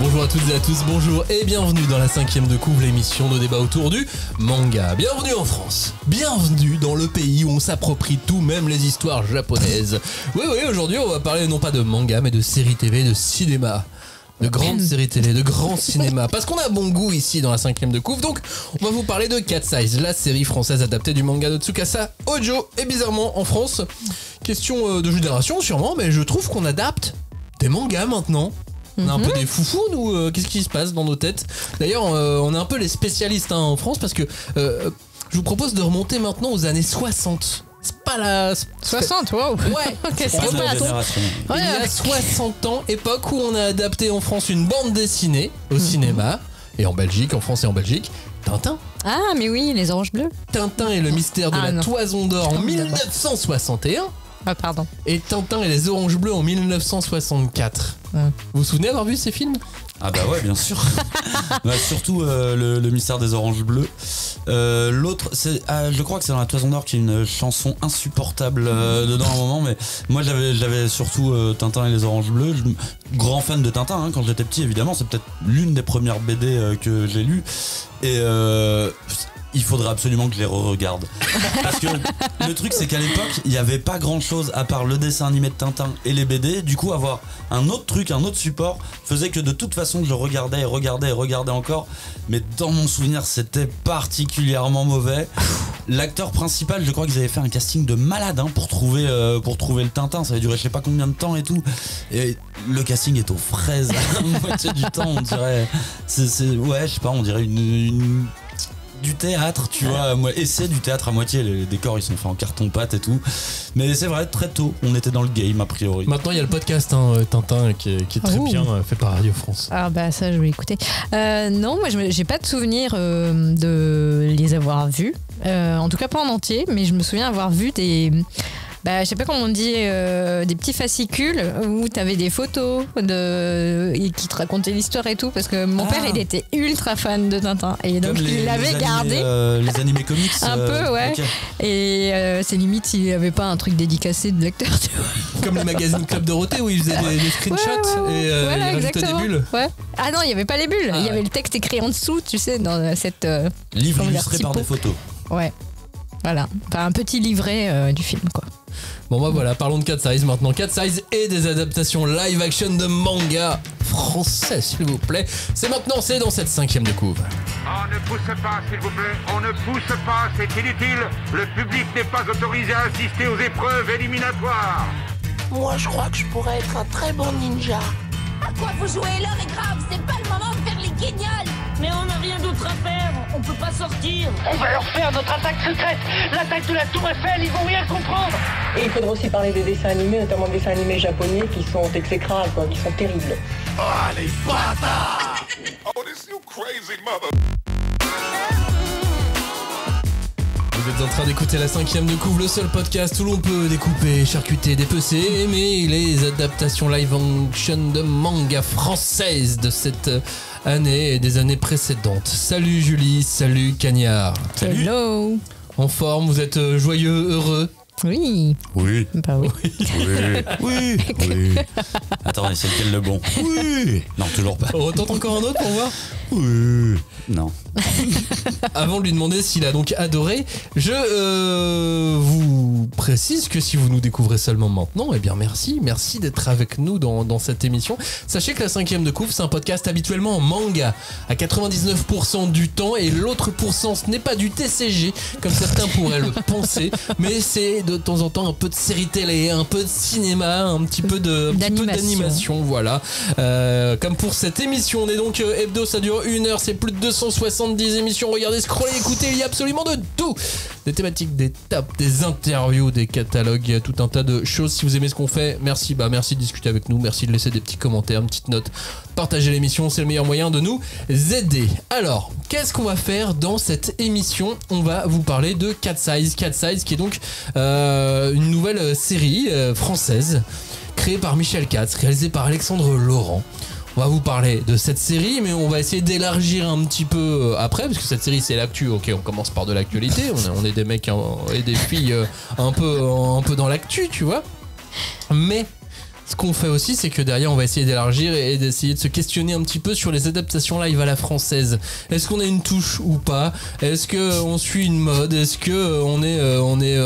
Bonjour à toutes et à tous, bonjour et bienvenue dans la 5e de couvre, l'émission de débat autour du manga. Bienvenue en France, bienvenue dans le pays où on s'approprie tout, même les histoires japonaises. Oui, aujourd'hui on va parler non pas de manga mais de séries TV, de cinéma. De grandes séries télé, de grands cinémas. Parce qu'on a bon goût ici dans la 5e de couvre. Donc on va vous parler de Cat's Eyes, la série française adaptée du manga de Tsukasa Ojo. Et bizarrement en France, question de génération sûrement, mais je trouve qu'on adapte des mangas maintenant. On a un peu des foufous, nous, qu'est-ce qui se passe dans nos têtes? D'ailleurs, on est un peu les spécialistes en France parce que je vous propose de remonter maintenant aux années 60. C'est pas la... 60, waouh. Ouais, qu'est-ce qui se passe? Il y a 60 ans, époque où on a adapté en France une bande dessinée au cinéma, et en Belgique, en France et en Belgique, Tintin. Ah, mais oui, les oranges bleues. Tintin et le mystère de la Toison d'Or en 1961. Ah, pardon. Et Tintin et les oranges bleues en 1964. Vous vous souvenez avoir vu ces films? Ah bah ouais, bien sûr. Bah, surtout le mystère des oranges bleues. L'autre, je crois que c'est dans la Toison d'Or qu'il y a une chanson insupportable dedans à un moment, mais moi j'avais surtout Tintin et les oranges bleues. Grand fan de Tintin quand j'étais petit, évidemment. C'est peut-être l'une des premières BD que j'ai lues. Et il faudrait absolument que je les re-regarde. Parce que le truc, c'est qu'à l'époque, il n'y avait pas grand-chose à part le dessin animé de Tintin et les BD. Du coup, avoir un autre truc, un autre support, faisait que de toute façon, je regardais encore. Mais dans mon souvenir, c'était particulièrement mauvais. L'acteur principal, je crois qu'ils avaient fait un casting de malade pour trouver le Tintin. Ça avait duré je sais pas combien de temps et tout. Et le casting est aux fraises. La moitié du temps, on dirait... ouais, je sais pas, on dirait du théâtre, tu vois, et c'est du théâtre à moitié, les décors ils sont faits en carton-pâte et tout, mais c'est vrai, très tôt on était dans le game a priori. Maintenant il y a le podcast Tintin qui est très bien fait par Radio France. Ah bah ça je vais écouter. Non, moi j'ai pas de souvenir de les avoir vus, en tout cas pas en entier, mais je me souviens avoir vu je sais pas comment on dit, des petits fascicules où t'avais des photos et qui te racontaient l'histoire et tout, parce que mon père il était ultra fan de Tintin et donc il l'avait gardé. Les animés comics. Un peu, ouais. Okay. Et c'est limite s'il n'y avait pas un truc dédicacé de lecteur, tu vois. Comme les magazines Club Dorothée où ils faisaient des screenshots et ils rajoutaient des bulles. Ouais. Ah non, il n'y avait pas les bulles, il y avait le texte écrit en dessous, tu sais, dans cette... livre illustré par des photos. Ouais. Voilà, enfin, un petit livret du film, quoi. Bon bah voilà, parlons de Cat's Eyes maintenant. Cat's Eyes et des adaptations live action de manga français, s'il vous plaît. C'est maintenant, c'est dans cette 5e de couve. On ne pousse pas, s'il vous plaît. On ne pousse pas, c'est inutile. Le public n'est pas autorisé à assister aux épreuves éliminatoires. Moi, je crois que je pourrais être un très bon ninja. À quoi vous jouez? L'heure est grave, c'est pas le moment de faire les guignols. Mais on n'a rien d'autre à faire, on peut pas sortir. On va leur faire notre attaque secrète, l'attaque de la Tour Eiffel, ils vont rien comprendre. Et il faudra aussi parler des dessins animés, notamment des dessins animés japonais qui sont exécrables, qui sont terribles. Oh, les bâtards! Oh, this you crazy mother! Vous êtes en train d'écouter la 5e de couvre, le seul podcast où l'on peut découper, charcuter, dépecer, aimer les adaptations live action de manga françaises de cette année et des années précédentes. Salut Julie, salut Cagnard. Salut. Hello. En forme, vous êtes joyeux, heureux? Oui. Oui. Bah oui. Oui. Attendez, c'est lequel le bon? Oui. Non, toujours pas. On retente encore un autre pour voir? Oui. Non. Avant de lui demander s'il a donc adoré, je vous précise que si vous nous découvrez seulement maintenant, eh bien merci d'être avec nous dans cette émission. Sachez que la 5e de couvre, c'est un podcast habituellement en manga à 99% du temps, et l'autre pourcent, ce n'est pas du TCG comme certains pourraient le penser, mais c'est de temps en temps un peu de série télé, un peu de cinéma, un petit peu d'animation, voilà. Comme pour cette émission, on est donc hebdo, ça dure 1 heure, c'est plus de 270 émissions. Regardez, scrollez, écoutez, il y a absolument de tout. Des thématiques, des tops, des interviews, des catalogues, il y a tout un tas de choses. Si vous aimez ce qu'on fait, merci de discuter avec nous, merci de laisser des petits commentaires, une petite note, partager l'émission, c'est le meilleur moyen de nous aider. Alors, qu'est-ce qu'on va faire dans cette émission? On va vous parler de Cat's Eyes qui est donc une nouvelle série française créée par Michel Katz, réalisée par Alexandre Laurent. On va vous parler de cette série, mais on va essayer d'élargir un petit peu après, parce que cette série c'est l'actu. Ok, on commence par de l'actualité. On est des mecs et des filles un peu dans l'actu, tu vois. Mais ce qu'on fait aussi, c'est que derrière, on va essayer d'élargir et d'essayer de se questionner un petit peu sur les adaptations live à la française. Est-ce qu'on a une touche ou pas? Est-ce qu'on suit une mode? Est-ce qu'on est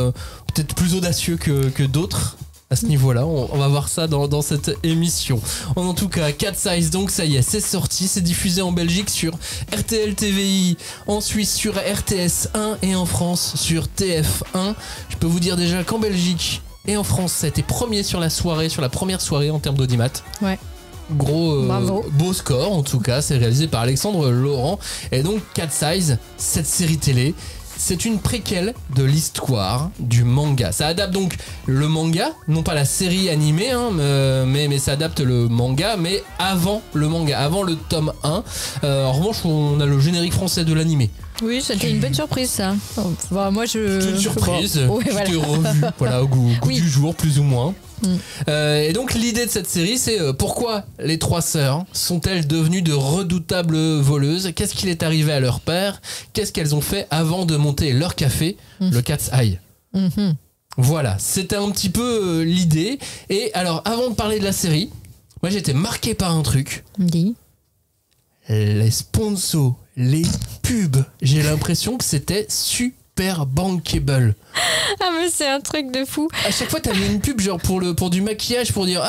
peut-être plus audacieux que d'autres à ce niveau-là? On va voir ça dans cette émission. En tout cas, Cat Size, donc ça y est, c'est sorti, c'est diffusé en Belgique sur RTL TVI, en Suisse sur RTS 1 et en France sur TF1. Je peux vous dire déjà qu'en Belgique et en France, ça a été premier sur la première soirée en termes d'audimat. Ouais. Gros Bravo. beau score en tout cas, c'est réalisé par Alexandre Laurent. Et donc Cat Size, cette série télé, c'est une préquelle de l'histoire du manga. Ça adapte donc le manga, non pas la série animée, hein, mais ça adapte le manga, mais avant le manga, avant le tome 1. En revanche, on a le générique français de l'animé. Oui, c'était une bonne surprise ça. Enfin, moi je. C'est une surprise, Bon, ouais, qui voilà. t'est revue, voilà, au goût Oui. du jour, plus ou moins. Et donc l'idée de cette série, c'est pourquoi les trois sœurs sont-elles devenues de redoutables voleuses? Qu'est-ce qu'il est arrivé à leur père? Qu'est-ce qu'elles ont fait avant de monter leur café, le Cat's Eye? Voilà, c'était un petit peu l'idée. Et alors, avant de parler de la série, moi j'ai été marqué par un truc. Dis. Les sponsors, les pubs, j'ai l'impression que c'était super bankable. Ah mais c'est un truc de fou. À chaque fois, t'avais une pub genre pour du maquillage, pour dire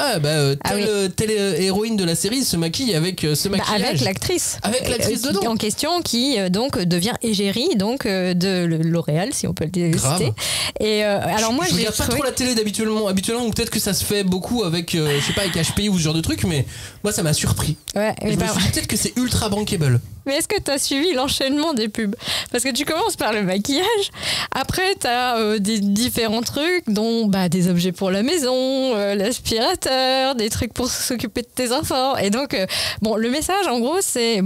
telle héroïne de la série se maquille avec ce maquillage. Avec l'actrice. Avec l'actrice dedans. En question qui donc devient égérie donc de L'Oréal si on peut le Grave. citer. Et alors moi je regarde pas trop la télé habituellement, ou peut-être que ça se fait beaucoup avec je sais pas, avec HPI ou ce genre de truc, mais moi ça m'a surpris. Ouais, Et je me suis dit peut-être que c'est ultra bankable. Mais est-ce que tu as suivi l'enchaînement des pubs? Parce que tu commences par le maquillage, après tu as des différents trucs, dont des objets pour la maison, l'aspirateur, des trucs pour s'occuper de tes enfants. Et donc, le message en gros, c'est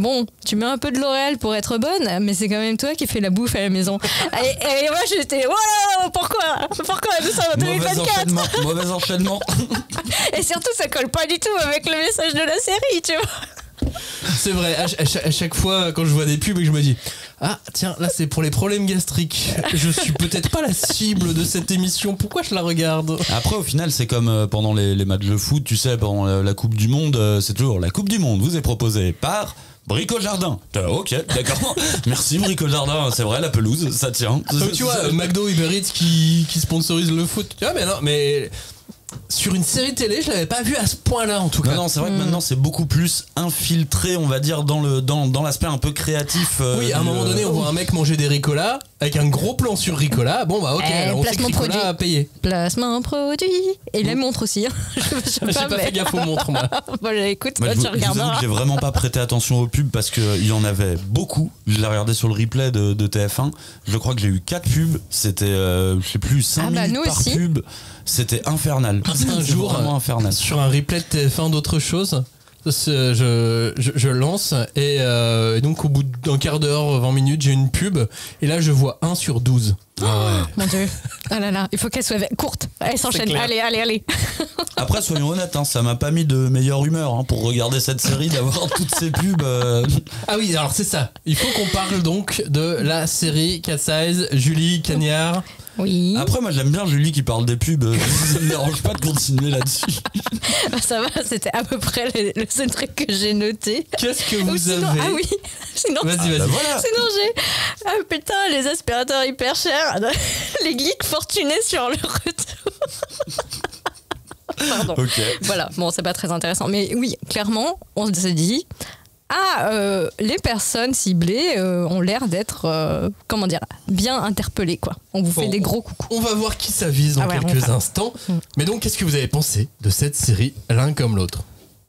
tu mets un peu de L'Oréal pour être bonne, mais c'est quand même toi qui fais la bouffe à la maison. et moi j'étais, wow, pourquoi nous sommes en 2024? Mauvais enchaînement. Et surtout, ça colle pas du tout avec le message de la série, tu vois. C'est vrai, à chaque fois quand je vois des pubs et que je me dis ah tiens, là c'est pour les problèmes gastriques, je suis peut-être pas la cible de cette émission, pourquoi je la regarde? Après au final c'est comme pendant les matchs de foot, tu sais, pendant la Coupe du Monde, c'est toujours la Coupe du Monde vous est proposée par Brico Jardin. Ok, d'accord. Merci Brico Jardin, c'est vrai, la pelouse, ça tient. Donc tu vois, McDo, Uber Eats qui sponsorise le foot. Tu vois, mais sur une série télé, je l'avais pas vu à ce point-là en tout cas. Non, c'est vrai que maintenant c'est beaucoup plus infiltré, on va dire, dans l'aspect un peu créatif. Oui, à un moment donné, on voit un mec manger des Ricola avec un gros plan sur Ricola. Bon bah ok, alors on sait que Ricola a payé. Placement produit. Et les montres aussi. J'ai pas fait gaffe aux montres moi. Écoute, moi, tu je vous regarderas. avoue que j'ai vraiment pas prêté attention aux pubs parce qu'il y en avait beaucoup. Je l'ai regardé sur le replay de TF1. Je crois que j'ai eu 4 pubs. C'était, je sais plus, 5 minutes nous par aussi. pub. C'était infernal. Un jour, vraiment infernal. sur un replay de TF1 d'autre chose, je lance et donc au bout d'un quart d'heure, 20 minutes, j'ai une pub et là je vois 1 sur 12. Ah ouais. Mon Dieu. Ah là là, il faut qu'elle soit courte. Elle s'enchaîne. clair. Allez. Après, soyons honnêtes, ça m'a pas mis de meilleure humeur pour regarder cette série, d'avoir toutes ces pubs. Ah oui, alors c'est ça. Il faut qu'on parle donc de la série Cat Size, Julie Cagnard. Oui. Après, moi j'aime bien Julie qui parle des pubs. Ça me dérange pas de continuer là-dessus. Ça va, c'était à peu près le seul truc que j'ai noté. Qu'est-ce que Ou vous sinon, avez? Ah oui. Sinon, Vas-y. Bah voilà. sinon j'ai. Ah putain, les aspirateurs hyper chers. Les geeks fortunés sur le retour. Pardon. Ok. Voilà, bon, c'est pas très intéressant. Mais oui, clairement, on s'est dit. Les personnes ciblées ont l'air d'être, bien interpellées, quoi. On vous fait des gros coucous. On va voir qui ça vise dans quelques instants. Mais donc, qu'est-ce que vous avez pensé de cette série, l'un comme l'autre?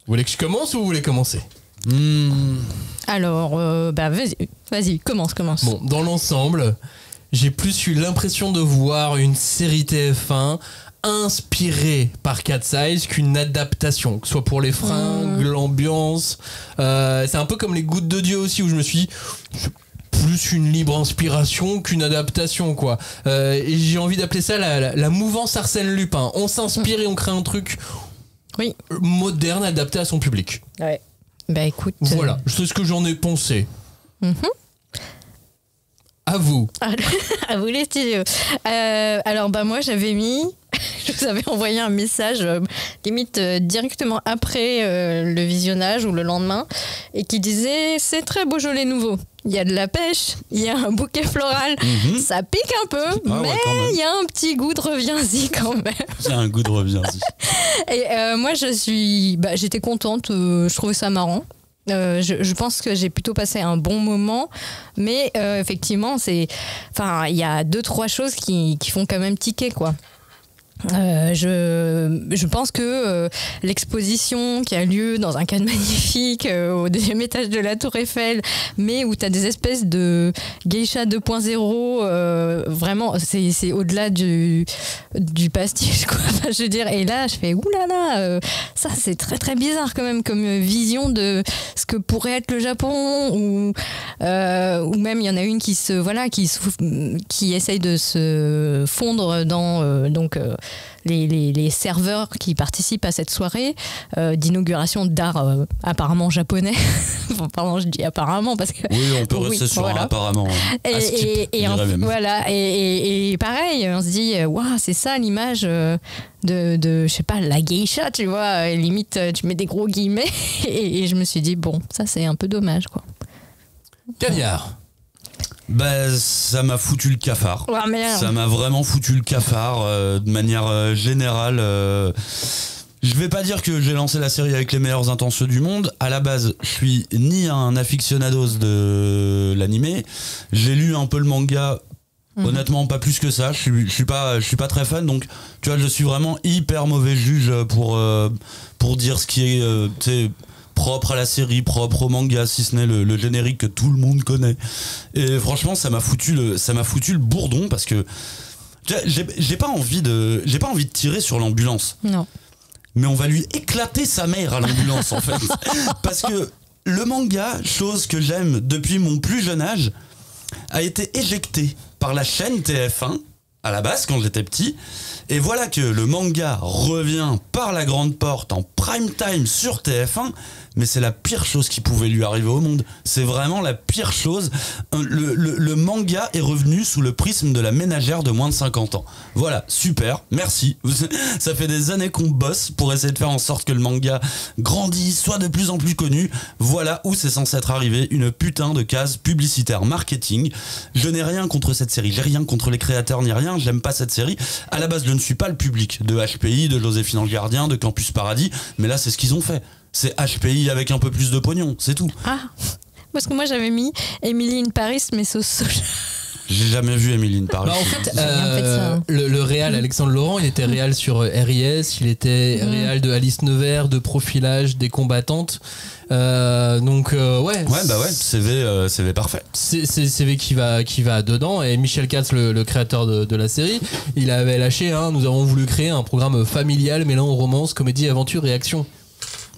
Vous voulez que je commence ou vous voulez commencer? Alors, vas-y, commence. Bon, dans l'ensemble, j'ai plus eu l'impression de voir une série TF1 inspirée par Cat Size qu'une adaptation, que ce soit pour les fringues, l'ambiance. C'est un peu comme les Gouttes de Dieu aussi, où je me suis dit, c'est plus une libre inspiration qu'une adaptation, quoi. Et j'ai envie d'appeler ça la mouvance Arsène Lupin. On s'inspire et on crée un truc moderne, adapté à son public. Ouais. Bah écoute. Voilà, c'est ce que j'en ai pensé. À vous. À vous les studios. Alors moi j'avais mis vous avais envoyé un message, limite directement après le visionnage ou le lendemain, et qui disait « C'est très Beaujolais nouveau. Il y a de la pêche, il y a un bouquet floral, ça pique un peu, mais il y a un petit goût de reviens-y quand même. » Il y a un goût de reviens-y. Et moi, j'étais contente, je trouvais ça marrant. Je pense que j'ai plutôt passé un bon moment, mais effectivement, il y a 2-3 choses qui font quand même tiquer, quoi. Je pense que l'exposition qui a lieu dans un cadre magnifique au 2e étage de la Tour Eiffel, mais où tu as des espèces de geisha 2.0, vraiment c'est au-delà du pastiche, quoi. Enfin, je veux dire, et là je fais oulala, ça c'est très très bizarre quand même comme vision de ce que pourrait être le Japon, ou même il y en a une qui essaye de se fondre dans les serveurs qui participent à cette soirée d'inauguration d'art apparemment japonais. Enfin, pardon, je dis apparemment parce que... Oui, on peut rester sur apparemment. Et pareil, on se dit, waouh, c'est ça l'image de je sais pas, la geisha, tu vois, limite tu mets des gros guillemets. Et je me suis dit, bon, ça c'est un peu dommage, quoi. Caviar. Ça m'a foutu le cafard. Oh, ça m'a vraiment foutu le cafard de manière générale. Je vais pas dire que j'ai lancé la série avec les meilleures intentions du monde. À la base, je suis ni un aficionados de l'animé. J'ai lu un peu le manga. Honnêtement, pas plus que ça. Je suis pas très fan. Donc, tu vois, je suis vraiment hyper mauvais juge pour dire ce qui est propre à la série, propre au manga, si ce n'est le générique que tout le monde connaît. Et franchement, ça m'a foutu le bourdon, parce que j'ai pas envie de tirer sur l'ambulance. Non. Mais on va lui éclater sa mère à l'ambulance, en fait. Parce que le manga, chose que j'aime depuis mon plus jeune âge, a été éjecté par la chaîne TF1 à la base quand j'étais petit. Et voilà que le manga revient par la grande porte en prime time sur TF1, mais c'est la pire chose qui pouvait lui arriver au monde. C'est vraiment la pire chose. Le manga est revenu sous le prisme de la ménagère de moins de 50 ans. Voilà, super, merci. Ça fait des années qu'on bosse pour essayer de faire en sorte que le manga grandisse, soit de plus en plus connu. Voilà où c'est censé être arrivé, une putain de case publicitaire marketing. Je n'ai rien contre cette série, j'ai rien contre les créateurs ni rien, j'aime pas cette série. À la base, je ne suis pas le public de HPI, de Joséphine Ange Gardien, de Campus Paradis, mais là c'est ce qu'ils ont fait. C'est HPI avec un peu plus de pognon, c'est tout. Ah, parce que moi j'avais mis Emily in Paris, mais sauce soja. J'ai jamais vu Emily in Paris. En fait, le réal Alexandre Laurent, il était réal sur RIS, il était réal de Alice Nevers, de Profilage, des combattantes. Ouais, CV parfait. C'est CV qui va dedans. Et Michel Katz, le créateur de la série, il avait lâché, nous avons voulu créer un programme familial mêlant romance, comédie, aventure et action.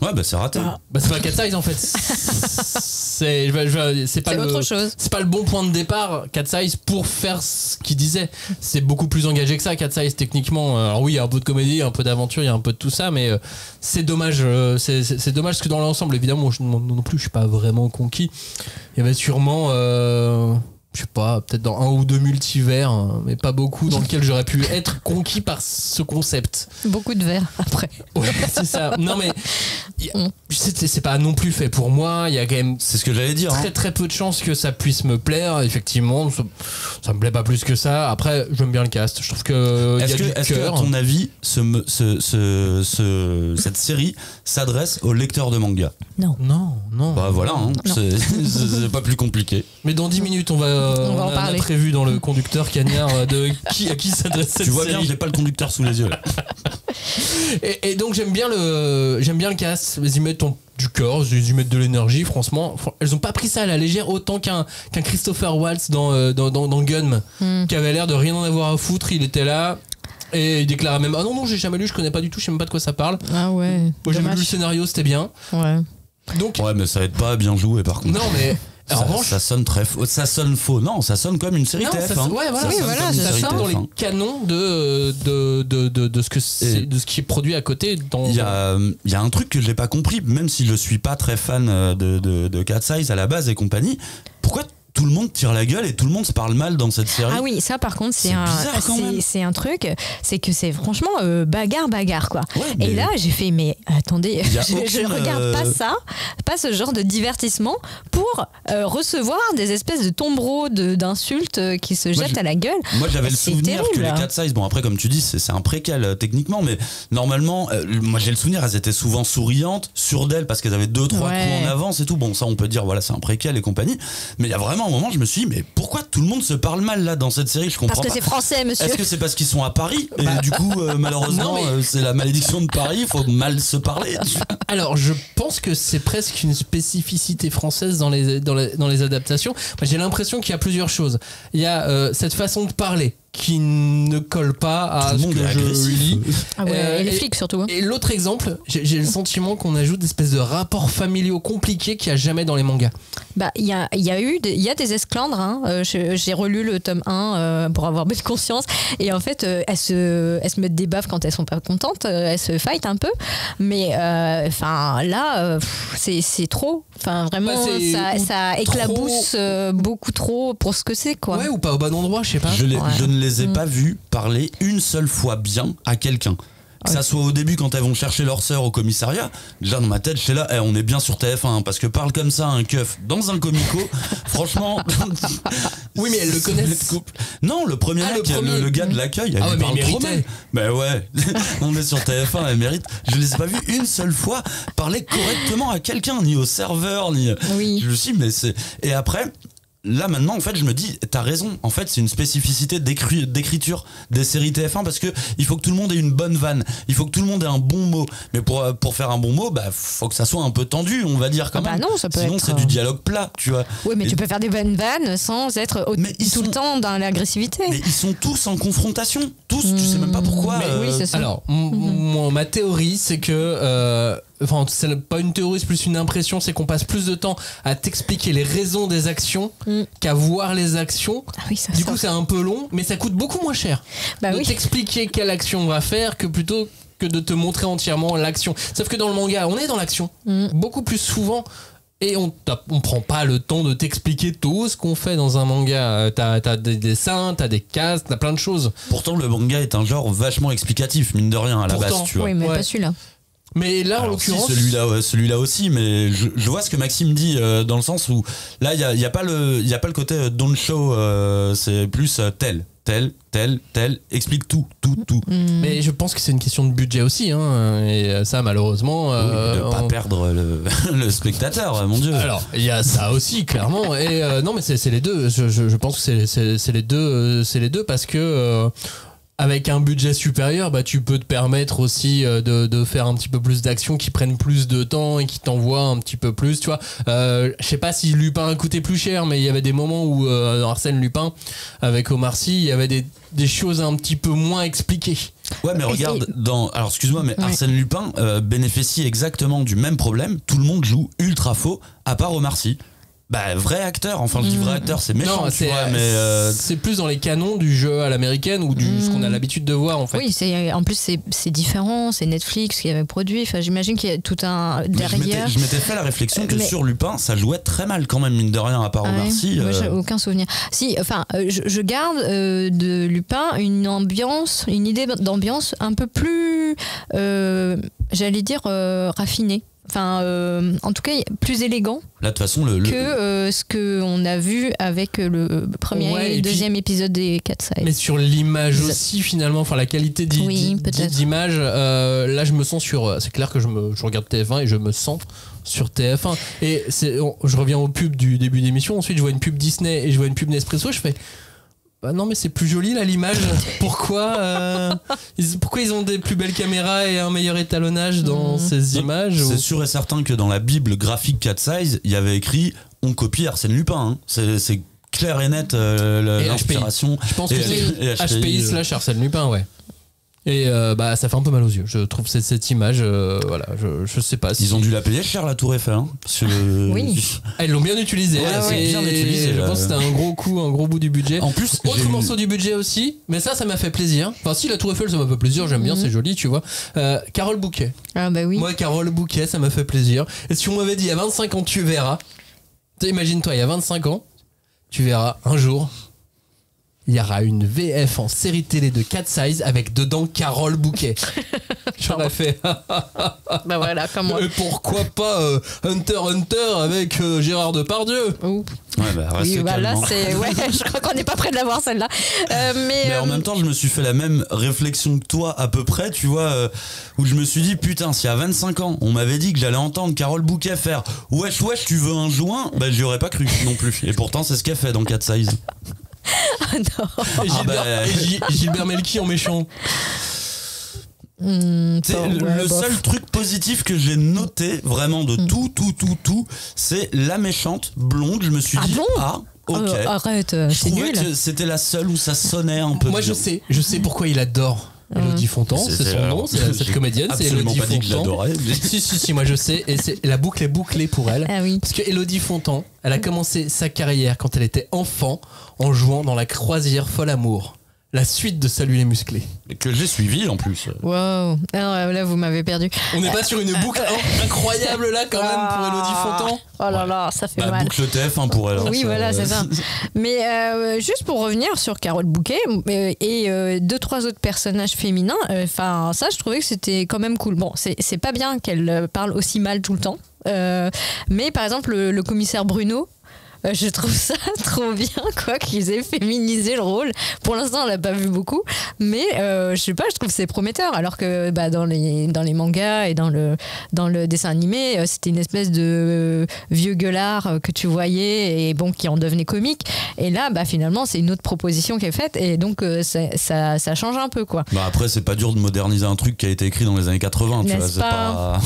Ouais, c'est raté. C'est pas Cat Size en fait. C'est autre chose. C'est pas le bon point de départ, Cat Size, pour faire ce qu'il disait. C'est beaucoup plus engagé que ça, Cat Size, techniquement. Alors oui, il y a un peu de comédie, un peu d'aventure, il y a un peu de tout ça, mais c'est dommage. C'est dommage parce que dans l'ensemble, évidemment, non plus, je suis pas vraiment conquis. Il y avait sûrement. Je sais pas, peut-être dans 1 ou 2 multivers, mais pas beaucoup, dans lequel j'aurais pu être conquis par ce concept. Beaucoup de verres après. Ouais, c'est ça. Non mais c'est pas non plus fait pour moi. Il y a quand même, c'est ce que j'allais dire, très peu de chances que ça puisse me plaire. Effectivement, ça me plaît pas plus que ça. Après, j'aime bien le cast. Je trouve que est-ce que à ton avis, cette série s'adresse aux lecteurs de manga? Non. Bah voilà, c'est pas plus compliqué. Mais dans 10 minutes, on va en parler. On a prévu dans le conducteur cagnard à qui s'adresse cette série. Tu vois bien, j'ai pas le conducteur sous les yeux là. Et donc j'aime bien le cast. Ils y mettent du corps, ils y mettent de l'énergie. Franchement, elles ont pas pris ça à la légère autant qu'un Christopher Waltz dans Gunm, qui avait l'air de rien en avoir à foutre. Il était là. Et il déclarait même non, j'ai jamais lu, je connais pas du tout, je sais même pas de quoi ça parle. Ah ouais. Moi j'ai lu le scénario, c'était bien. Ouais. Donc, ouais, mais ça aide pas à bien jouer par contre. Non, mais en revanche, ça sonne très faux. Ça sonne faux. Non, ça sonne comme une série TF. Ouais, voilà, ça sonne dans les canons de ce que c'est, de ce qui est produit à côté. Il y a un truc que j'ai pas compris, même si je suis pas très fan de Cat Size à la base et compagnie. tout le monde tire la gueule et tout le monde se parle mal dans cette série. Ah oui, ça par contre C'est bizarre quand même. c'est un truc, c'est que c'est franchement bagarre quoi. Ouais, Et là j'ai fait mais attendez, Y a je aucune, regarde pas ce genre de divertissement pour recevoir des espèces de tombereaux d'insultes qui se jettent à la gueule. Moi j'avais le C'est souvenir que terrible. les Cat Size, bon après comme tu dis c'est un préquel techniquement, mais normalement moi j'ai le souvenir elles étaient souvent souriantes, sûres d'elles parce qu'elles avaient 2-3 coups en avance et tout. Bon ça on peut dire voilà c'est un préquel et compagnie, mais il y a vraiment un moment je me suis dit mais pourquoi tout le monde se parle mal là dans cette série, je comprends Parce que pas. c'est français monsieur. Est-ce que c'est parce qu'ils sont à Paris et du coup malheureusement c'est la malédiction de Paris, il faut mal se parler. Alors, je pense que c'est presque une spécificité française dans les adaptations. Moi, j'ai l'impression qu'il y a plusieurs choses. Il y a cette façon de parler qui ne colle pas à ce que je lis. Ah ouais, et les flics surtout. Hein. Et l'autre exemple, j'ai le sentiment qu'on ajoute des espèces de rapports familiaux compliqués qu'il n'y a jamais dans les mangas. Bah, il y a des esclandres. Hein. J'ai relu le tome 1 pour avoir bonne conscience. Et en fait, elles se mettent des baffes quand elles sont pas contentes. Elles se fight un peu. Mais là, c'est trop. Enfin, vraiment, ça éclabousse beaucoup trop pour ce que c'est, quoi. Ouais, ou pas au bon endroit, je sais pas. Je ne les ai pas vus parler une seule fois bien à quelqu'un. Que ça soit au début quand elles vont chercher leur sœur au commissariat, déjà dans ma tête j'étais là, on est bien sur TF1 hein, parce que parle comme ça un keuf dans un comico, franchement. Oui mais elles le connaissent. Non, le premier mec, le gars de l'accueil, il parle trop mal. Ben ouais, on est sur TF1, elle mérite. Je les ai pas vus une seule fois parler correctement à quelqu'un, ni au serveur, ni. Oui. Je me suis dit, mais c'est. Et après. Là maintenant en fait je me dis t'as raison, en fait c'est une spécificité d'écriture des séries TF1 parce que il faut que tout le monde ait une bonne vanne, il faut que tout le monde ait un bon mot, mais pour faire un bon mot faut que ça soit un peu tendu on va dire quand même. Non, ça peut sinon être... c'est du dialogue plat tu vois. Oui mais tu peux faire des bonnes vannes sans être tout le temps dans l'agressivité. Mais ils sont tous en confrontation, tous, tu sais même pas pourquoi. Oui, c'est ça. Alors ma théorie c'est que enfin c'est pas une théorie, c'est plus une impression, c'est qu'on passe plus de temps à t'expliquer les raisons des actions qu'à voir les actions. Du coup c'est un peu long mais ça coûte beaucoup moins cher de t'expliquer quelle action on va faire que plutôt que de te montrer entièrement l'action. Sauf que dans le manga on est dans l'action beaucoup plus souvent et on prend pas le temps de t'expliquer tout ce qu'on fait dans un manga. T'as des dessins, t'as des cases, t'as plein de choses. Pourtant le manga est un genre vachement explicatif mine de rien à la base tu vois. Oui mais pas celui-là. Mais là, en l'occurrence, si, celui-là aussi, mais je vois ce que Maxime dit dans le sens où là, il y a pas le côté don't show, c'est plus tel, explique tout. Mais je pense que c'est une question de budget aussi, hein, et ça, malheureusement, de pas perdre le spectateur, mon Dieu. Alors, il y a ça aussi, clairement, et non, mais c'est les deux. Je pense que c'est les deux, parce que. Avec un budget supérieur, tu peux te permettre aussi de faire un petit peu plus d'actions qui prennent plus de temps et qui t'envoient un petit peu plus, tu vois. Je sais pas si Lupin coûtait plus cher, mais il y avait des moments où Arsène Lupin, avec Omar Sy, il y avait des choses un petit peu moins expliquées. Ouais, mais regarde, alors excuse-moi, mais Arsène Lupin bénéficie exactement du même problème. Tout le monde joue ultra faux, à part Omar Sy. Vrai acteur, enfin je dis vrai acteur, c'est méchant, non, tu vois, mais c'est plus dans les canons du jeu à l'américaine ou ce qu'on a l'habitude de voir en fait. Oui, en plus c'est différent, c'est Netflix qui avait produit, enfin j'imagine qu'il y a tout un derrière. Je m'étais fait la réflexion que sur Lupin, ça jouait très mal quand même mine de rien à part Omar Sy. Moi j'ai aucun souvenir. Si, enfin je garde de Lupin une idée d'ambiance un peu plus, j'allais dire raffinée. Enfin, en tout cas, plus élégant là, de toute façon, que ce qu'on a vu avec le premier et le deuxième épisode des Cat Size. Mais sur l'image aussi, finalement, enfin la qualité d'image, là, je me sens c'est clair que je regarde TF1 et je me sens sur TF1. Et je reviens au pub du début d'émission, ensuite je vois une pub Disney et je vois une pub Nespresso, je fais... non mais c'est plus joli là l'image. Pourquoi ils ont des plus belles caméras et un meilleur étalonnage dans ces images C'est sûr et certain que dans la bible graphique Cat Size il y avait écrit on copie Arsène Lupin, hein. C'est clair et net l'inspiration. Je pense que c'est HPI / Arsène Lupin, ouais. Et ça fait un peu mal aux yeux, je trouve cette image, voilà, je sais pas si... Ils ont dû la payer cher la Tour Eiffel, hein, oui. Ils l'ont bien utilisé, bien utilisé, je pense que c'était un gros coup, un gros bout du budget. En plus, autre morceau du budget aussi, mais ça m'a fait plaisir. Enfin si, la Tour Eiffel ça m'a fait plaisir, j'aime bien, c'est joli, tu vois. Carole Bouquet. Ah bah oui. Moi Carole Bouquet, ça m'a fait plaisir. Et si on m'avait dit il y a 25 ans tu verras, imagine-toi il y a 25 ans, tu verras un jour. Il y aura une VF en série télé de Cat Size avec dedans Carole Bouquet. J'aurais fait. Bah voilà, comme moi. Et pourquoi pas Hunter avec Gérard Depardieu. Ouh. Ouais, bah, Oui, bah là, calmement. c'est. Ouais, je crois qu'on n'est pas près de l'avoir celle-là. Mais en même temps, je me suis fait la même réflexion que toi, à peu près, tu vois, où je me suis dit, putain, si à 25 ans, on m'avait dit que j'allais entendre Carole Bouquet faire wesh, tu veux un joint, bah j'y aurais pas cru non plus. Et pourtant, c'est ce qu'elle fait dans Cat Size. Ah non. Et Gilbert Melki en méchant. C'est le bof. seul truc positif que j'ai noté vraiment de tout, c'est la méchante blonde. Je me suis dit, ok. Arrête, Je c'est trouvais nul. que c'était la seule où ça sonnait un peu. Moi, bien. je sais pourquoi il adore Élodie Fontan, c'est son nom, c'est cette comédienne, c'est absolument Élodie pas dit que je Fontan. l'adorais. mais- Si, moi je sais, et la boucle est bouclée pour elle. Ah oui. Parce que Élodie Fontan, elle a commencé sa carrière quand elle était enfant en jouant dans La Croisière Folle Amour, la suite de Salut les musclés. Que j'ai suivi en plus. Wow. Alors, là, vous m'avez perdu. On n'est pas sur une boucle incroyable là quand même pour Élodie Fontan. Oh là là, ça fait Bah, mal. boucle TF1 pour elle. hein, Oui, ça, voilà, c'est ça. Mais juste pour revenir sur Carole Bouquet et 2-3 autres personnages féminins, enfin ça, je trouvais que c'était quand même cool. Bon, c'est pas bien qu'elle parle aussi mal tout le temps, mais par exemple le commissaire Bruno. Je trouve ça trop bien quoi qu'ils aient féminisé le rôle. Pour l'instant, on l'a pas vu beaucoup, mais je sais pas, je trouve que c'est prometteur. Alors que bah, dans les mangas et dans le dessin animé, c'était une espèce de vieux gueulard que tu voyais et bon qui en devenait comique. Et là, bah finalement, c'est une autre proposition qui est faite et donc ça change un peu quoi. Bah après, c'est pas dur de moderniser un truc qui a été écrit dans les années 80. Tu vois, N'est-ce c'est pas.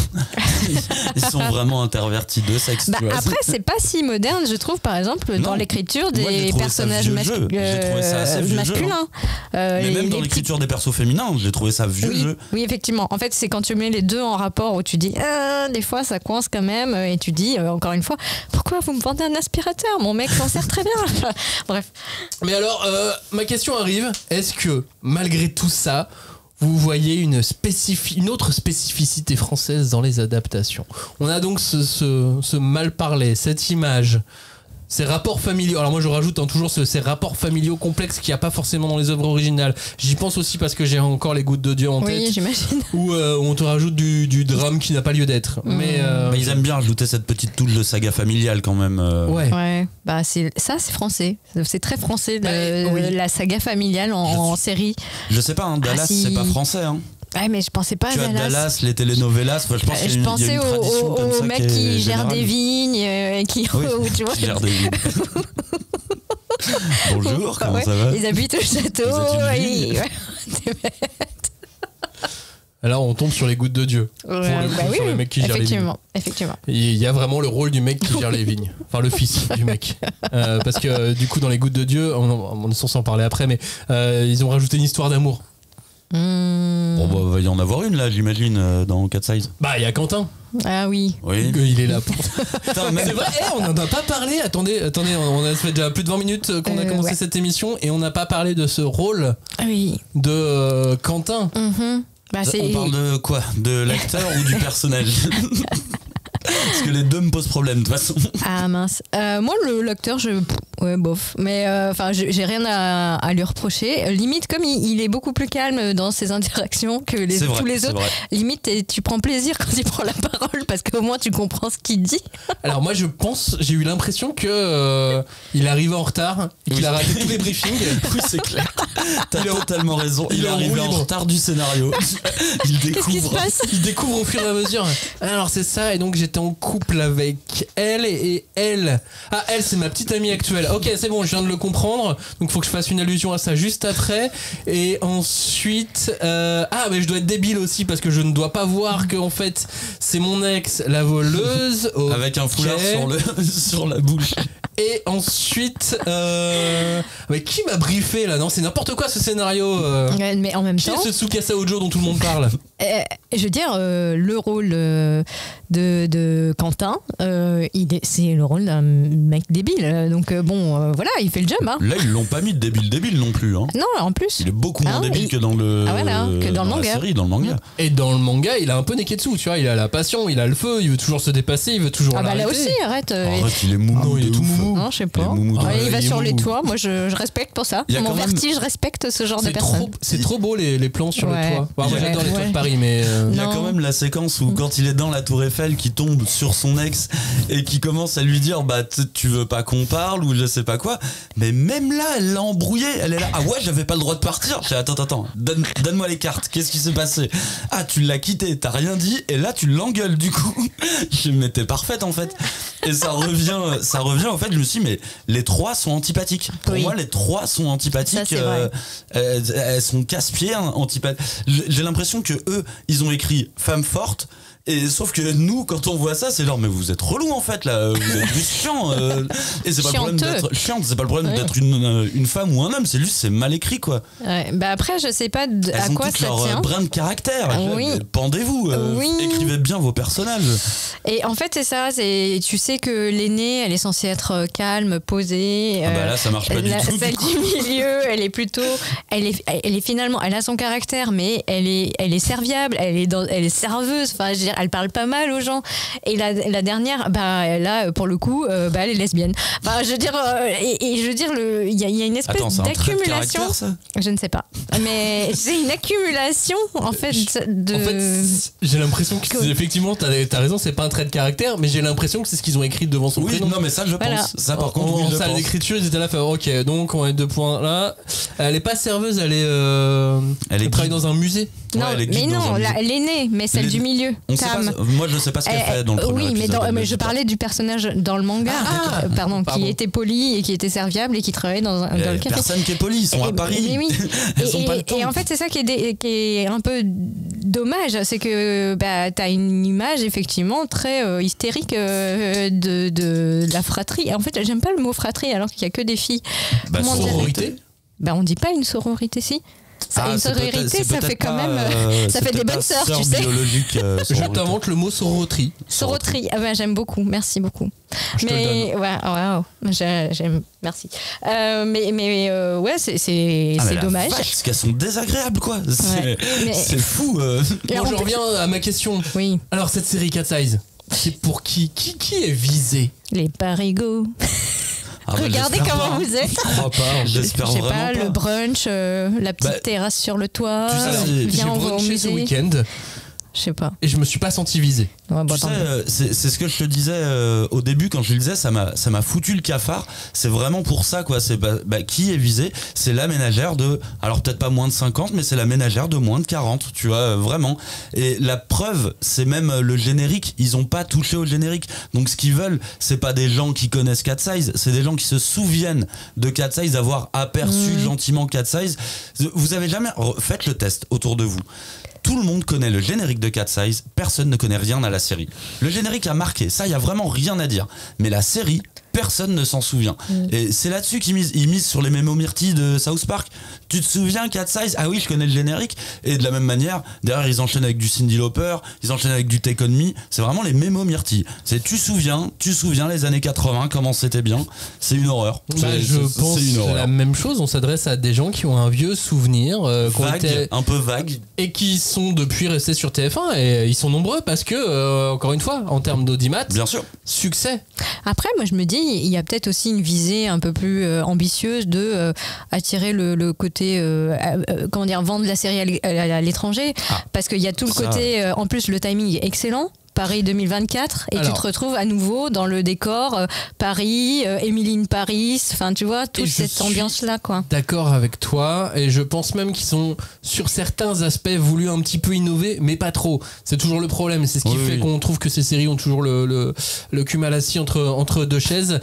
Ils sont vraiment intervertis de sexe. Bah, tu vois, après, c'est pas si moderne, je trouve, par exemple, dans Non. l'écriture Moi, j'ai des trouvé ça personnages vieux jeu. J'ai trouvé ça assez vieux jeu, masculins. Mais même dans l'écriture des persos féminins, j'ai trouvé ça vieux jeu. Oui, effectivement. En fait, c'est quand tu mets les deux en rapport où tu dis des fois ça coince quand même et tu dis encore une fois pourquoi vous me vendez un aspirateur, mon mec s'en sert très bien. Enfin, bref. Mais alors, ma question arrive, est-ce que malgré tout ça, vous voyez une autre spécificité française dans les adaptations? On a donc ce mal parlé, cette image, ces rapports familiaux. Alors moi je rajoute toujours ces rapports familiaux complexes qu'il n'y a pas forcément dans les œuvres originales. J'y pense aussi parce que j'ai encore Les Gouttes de Dieu en tête. Oui, j'imagine. Où on te rajoute du drame qui n'a pas lieu d'être. Mais Ils aiment bien ajouter cette petite touche de saga familiale quand même. Ouais. Bah c'est français. C'est très français oui. la saga familiale en série. Je sais pas, hein, Dallas, si. c'est pas français. Hein. Ouais, mais je pensais pas Tu à as Dallas. Dallas, les telenovelas. Enfin, je pense qu'il y a une, il y a pensais une tradition comme au ça mec qui gère des vignes et qui Oui, tu vois, qui gère des vignes. Bonjour, comment ouais, ça va? ils habitent au château. Vous êtes une vigne. ouais. alors on tombe sur Les Gouttes de Dieu. Pour le coup, sur le mec qui gère les vignes. Effectivement. Il y a vraiment le rôle du mec qui gère les vignes. Enfin, le fils du mec. Parce que du coup, dans Les Gouttes de Dieu, on est censé en parler après, mais ils ont rajouté une histoire d'amour. Bon, bah, va y en avoir une là, j'imagine, dans Cat Size. Bah, il y a Quentin. Ah oui. Oui. Il est là pour. Putain, même- C'est vrai, on n'en a pas parlé. Attendez, on a fait déjà plus de 20 minutes qu'on a commencé ouais. cette émission et on n'a pas parlé de ce rôle Oui. de Quentin. Bah, On parle de quoi? De l'acteur ou du personnage? Parce que les deux me posent problème de toute façon. Ah mince. Moi, l'acteur, ouais, bof. Mais enfin, j'ai rien à lui reprocher. Limite, comme il est beaucoup plus calme dans ses interactions que C'est vrai, tous les c'est autres. vrai. Limite, tu prends plaisir quand il prend la parole parce qu'au moins tu comprends ce qu'il dit. Alors moi, j'ai eu l'impression que il arrivait en retard et qu'il a raté tous les briefings. Oui, c'est clair. T'as totalement raison. il Il est est en arrivé roue en libre. retard du scénario. Il Qu'est-ce qui se découvre. passe? Il découvre au fur et à mesure. Alors c'est ça, et donc j'étais en couple avec elle et elle. Ah, elle, c'est ma petite amie actuelle. Ok, c'est bon, je viens de le comprendre. Donc faut que je fasse une allusion à ça juste après. Et ensuite, mais je dois être débile aussi parce que je ne dois pas voir que en fait c'est mon ex, la voleuse. Ok. Avec un foulard sur la bouche. Et ensuite, mais qui m'a briefé là? Non, c'est n'importe quoi ce scénario. Ouais, mais en même Qui est temps. ce Tsukasa Ojo dont tout le monde parle? je veux dire, le rôle de Quentin, c'est le rôle d'un mec débile. Donc voilà, il fait le job. Hein. Là, ils l'ont pas mis de débile non plus. Hein. Non, en plus. Il est beaucoup moins débile que dans le que dans le manga. La série, dans le manga. Et dans le manga, il a un peu Neketsu, tu vois, il a la passion, il a le feu, il veut toujours se dépasser, il veut toujours l'arrêter. Là aussi, arrête. Il est moumou. Non, il est tout moumou. Non, je sais pas. Il va sur les toits, moi je respecte pour ça. Mon vertige, je respecte ce genre de personnes. C'est trop beau les plans sur le toit. Moi j'adore les toits de Paris, mais... Il y a quand même la séquence où quand il est dans la tour Eiffel, qui tombe sur son ex et qui commence à lui dire bah tu veux pas qu'on parle ou je sais pas quoi, mais même là elle l'a embrouillé, elle est là, ah ouais j'avais pas le droit de partir. Je dis, attends, donne-moi les cartes, qu'est-ce qui s'est passé? Ah tu l'as quitté, t'as rien dit et là tu l'engueules du coup. Je m'étais parfaite en fait. Et ça revient en fait, je me suis dit mais les trois sont antipathiques. Pour moi les trois sont antipathiques. Elles sont casse-pieds antipathiques. J'ai l'impression que eux ils ont écrit femme forte. Et sauf que nous, quand on voit ça, c'est genre mais vous êtes relou en fait là, vous êtes juste chiant. Et c'est pas le problème d'être chiante, c'est pas le problème d'être une femme ou un homme, c'est juste c'est mal écrit quoi. Ouais, bah après je sais pas à quoi ça tient. Elles ont leur brin de caractère. Pendez-vous, écrivez bien vos personnages. Et en fait c'est ça, tu sais que l'aînée, elle est censée être calme, posée. Bah là ça marche pas du tout. Celle du milieu, elle est plutôt, elle est finalement, elle a son caractère, mais elle est serviable, elle est serveuse. Enfin je veux dire, elle parle pas mal aux gens. Et la dernière, bah là pour le coup, bah elle est lesbienne. Enfin je veux dire, et je veux dire il y a une espèce d'accumulation. Je ne sais pas, mais c'est une accumulation en fait de. En fait, j'ai l'impression que effectivement t'as raison, c'est pas un trait de caractère, mais j'ai l'impression que c'est ce qu'ils ont écrit devant son prénom. Non mais ça je pense. Ça par contre en salle d'écriture ils étaient là, ok donc on a 2 points là. Elle est pas serveuse, elle travaille dans un musée. Non, mais non, l'aînée, mais celle du milieu. Moi, je sais pas ce qu'elle fait dans le premier épisode. Oui, mais je parlais du personnage dans le manga, pardon, qui était poli et qui était serviable et qui travaillait dans le café. Personne qui est poli, ils sont à Paris. Elles ont pas le temps. Et en fait, c'est ça qui est un peu dommage, c'est que t'as une image effectivement très hystérique de la fratrie. En fait, j'aime pas le mot fratrie alors qu'il y a que des filles. Sororité. On dit pas une sororité, si. Une sororité, ça fait quand même. Ça fait des bonnes sœurs, tu sais. Je t'invente le mot soroterie. Soroterie, j'aime beaucoup, merci beaucoup. Mais j'aime, merci. Mais ouais, c'est dommage. Parce qu'elles sont désagréables, quoi. C'est fou. Bon, je reviens à ma question. Oui. Alors, cette série Cat Size, c'est pour qui est visé? Les parigots. Regardez comment vous êtes. Je crois pas, j'espère vraiment pas. Je sais pas, le brunch, la petite terrasse sur le toit. J'ai brunché ce week-end. Je sais pas. Et je me suis pas senti visé. Ouais, tu sais, c'est ce que je te disais au début quand je le disais, ça m'a foutu le cafard. C'est vraiment pour ça quoi. C'est qui est visé? C'est la ménagère de, alors peut-être pas moins de 50, mais c'est la ménagère de moins de 40. Tu vois vraiment. Et la preuve, c'est même le générique. Ils ont pas touché au générique. Donc ce qu'ils veulent, c'est pas des gens qui connaissent Cat Size, c'est des gens qui se souviennent de Cat Size, d'avoir aperçu gentiment Cat Size. Vous avez jamais faites le test autour de vous. Tout le monde connaît le générique de Cat Size, personne ne connaît rien à la série. Le générique a marqué, ça y a vraiment rien à dire. Mais la série, personne ne s'en souvient. Et c'est là-dessus qu'ils misent. Ils misent sur les mémos myrtilles de South Park. Tu te souviens Cat Size? Ah oui, je connais le générique. Et de la même manière, derrière ils enchaînent avec du Cyndi Lauper, ils enchaînent avec du Take On Me. C'est vraiment les mémos myrtilles. C'est tu souviens les années 80, comment c'était bien. C'est une horreur. Je pense la même chose. On s'adresse à des gens qui ont un vieux souvenir, un peu vague, et qui sont depuis restés sur TF1. Et ils sont nombreux parce que, encore une fois, en termes d'audimat, bien sûr, succès. Après, moi je me dis, il y a peut-être aussi une visée un peu plus ambitieuse de attirer le côté comment dire, vendre la série à l'étranger, parce qu'il y a tout le côté en plus le timing est excellent. Paris 2024 et tu te retrouves à nouveau dans le décor Paris, Emily in Paris, enfin tu vois toute cette ambiance là quoi. D'accord avec toi et je pense même qu'ils ont sur certains aspects voulu un petit peu innover mais pas trop. C'est toujours le problème, c'est ce qui fait qu'on trouve que ces séries ont toujours le cul mal assis entre deux chaises.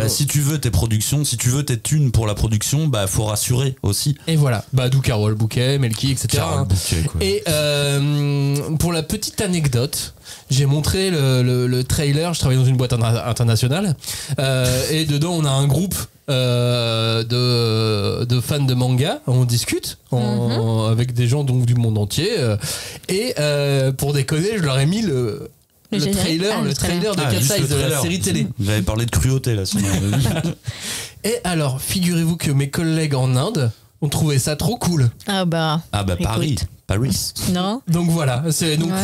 Si tu veux tes productions, si tu veux tes thunes pour la production, faut rassurer aussi. Et voilà, d'où Carole Bouquet, Melky, etc. Carole Bouquet, quoi. Et pour la petite anecdote, j'ai montré le trailer. Je travaille dans une boîte internationale et dedans on a un groupe de fans de manga. On discute avec des gens donc du monde entier. Et pour déconner, je leur ai mis le trailer de Cat's Eyes de la série télé. J'avais parlé de cruauté là. Et alors, figurez-vous que mes collègues en Inde ont trouvé ça trop cool. Ah bah Paris. Non. Donc voilà,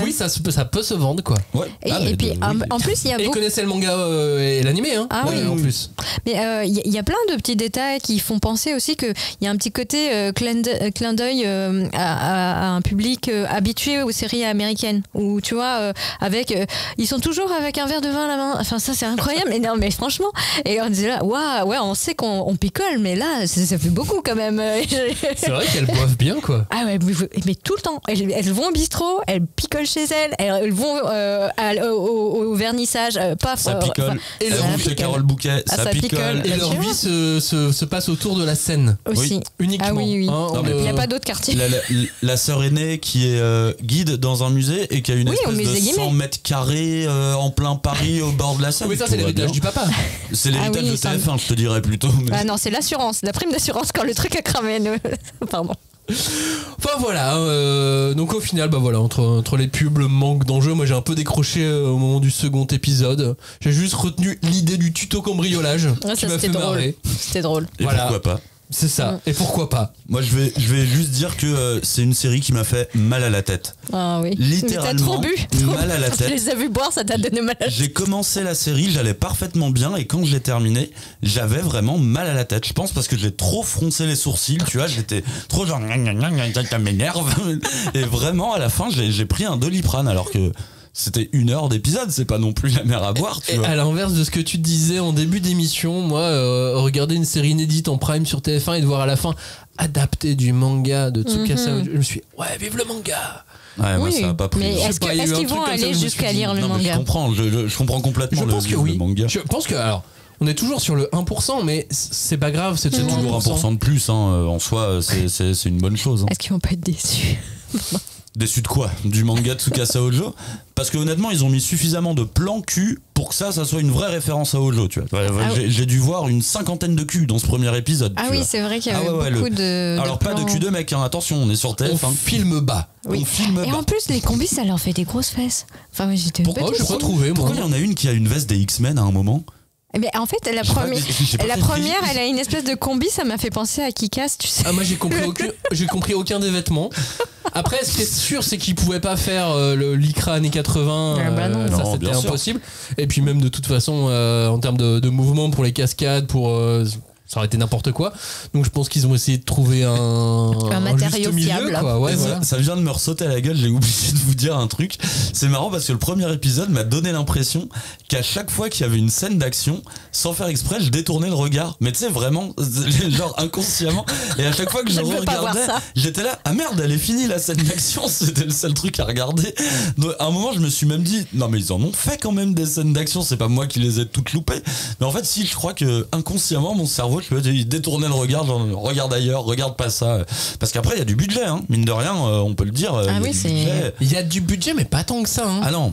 oui, ça peut se vendre quoi. Ouais. Et puis en plus il y a Et ils connaissaient le manga et l'animé oui. En plus. Mais il y a plein de petits détails qui font penser aussi qu'il y a un petit côté clin d'œil à un public habitué aux séries américaines où tu vois ils sont toujours avec un verre de vin à la main. Enfin ça c'est incroyable. Mais non mais franchement, et on disait là waouh, ouais, on sait qu'on picole mais là ça fait beaucoup quand même. C'est vrai qu'elles boivent bien quoi. Ah ouais, mais tout le temps. Elles vont au bistrot, elles picolent chez elles vont au vernissage, paf. Ça picole. Et elles vont chez Carole Bouquet, ça picole. Et leur vie se passe autour de la scène. Aussi. Oui. Uniquement. Ah oui. Il n'y a pas d'autre quartier. La sœur aînée qui est guide dans un musée et qui a une espèce de 100 mètres carrés en plein Paris au bord de la Seine. Oui, ça c'est l'héritage du papa. C'est l'héritage de TF1, je te dirais plutôt. Mais... Ah non, c'est l'assurance, la prime d'assurance quand le truc a cramé. Pardon. Enfin voilà, donc au final, bah voilà, entre les pubs, le manque d'enjeux, moi j'ai un peu décroché au moment du second épisode. J'ai juste retenu l'idée du tuto cambriolage qui m'a fait marrer. C'était drôle. Et voilà. Pourquoi pas? C'est ça. Et pourquoi pas? Moi je vais juste dire que c'est une série qui m'a fait mal à la tête. Ah oui. Littéralement. Mais t'as trop bu. Mal à la tête. Tu les as vus boire, ça t'a donné mal à la tête. J'ai commencé la série, j'allais parfaitement bien et quand je l'ai terminée, j'avais vraiment mal à la tête. Je pense parce que j'ai trop froncé les sourcils, tu vois, j'étais trop genre ça m'énerve. Et vraiment à la fin, j'ai pris un Doliprane alors que c'était 1 heure d'épisode, c'est pas non plus la mer à boire. Tu vois. À l'inverse de ce que tu disais en début d'émission, moi, regarder une série inédite en prime sur TF1 et de voir à la fin adapté du manga de Tsukasa, je me suis vive le manga. Ouais, moi ça a pas pris. Mais est-ce qu'ils vont aller jusqu'à lire le manga? Je comprends complètement le manga. Je pense que alors on est toujours sur le 1%, mais c'est pas grave, c'est toujours 1% de plus en soi, c'est une bonne chose. Est-ce qu'ils vont pas être déçus? Déçu de quoi? Du manga Tsukasa Hojo? Parce que honnêtement, ils ont mis suffisamment de plans cul pour que ça soit une vraie référence à Hojo, tu vois. J'ai dû voir une 50aine de cul dans ce premier épisode. Ah oui, c'est vrai qu'il y avait beaucoup de. Alors pas de cul de mec, hein, attention, on est sur TF1. On filme bas. Oui. On filme bas. Et en plus, les combis, ça leur fait des grosses fesses. Enfin, j'étais pourquoi je pas trouvé. Pourquoi il y en a une qui a une veste des X-Men à un moment? Mais en fait, la première, elle a une espèce de combi, ça m'a fait penser à Kick-Ass, tu sais. Ah, moi, j'ai compris aucun des vêtements. Après, ce qui est sûr, c'est qu'ils pouvaient pas faire le lycra années 80. Non. Ça, c'était impossible. Et puis, même de toute façon, en termes de mouvement pour les cascades, ça aurait été n'importe quoi. Donc je pense qu'ils ont essayé de trouver un matériau milieu, fiable. quoi. Ouais, voilà. Ça vient de me ressauter à la gueule, j'ai oublié de vous dire un truc. C'est marrant parce que le premier épisode m'a donné l'impression qu'à chaque fois qu'il y avait une scène d'action, sans faire exprès, je détournais le regard. Mais tu sais, vraiment, genre inconsciemment. Et à chaque fois que je regardais, j'étais là, ah merde, elle est finie la scène d'action. C'était le seul truc à regarder. Donc, à un moment, je me suis même dit, non mais ils en ont fait quand même des scènes d'action, c'est pas moi qui les ai toutes loupées. Mais en fait, si, je crois que inconsciemment, mon cerveau, je peux détourner le regard, genre regarde ailleurs, regarde pas ça. Parce qu'après, il y a du budget, hein. Mine de rien, on peut le dire. Il y a du budget, mais pas tant que ça. Hein. Ah non,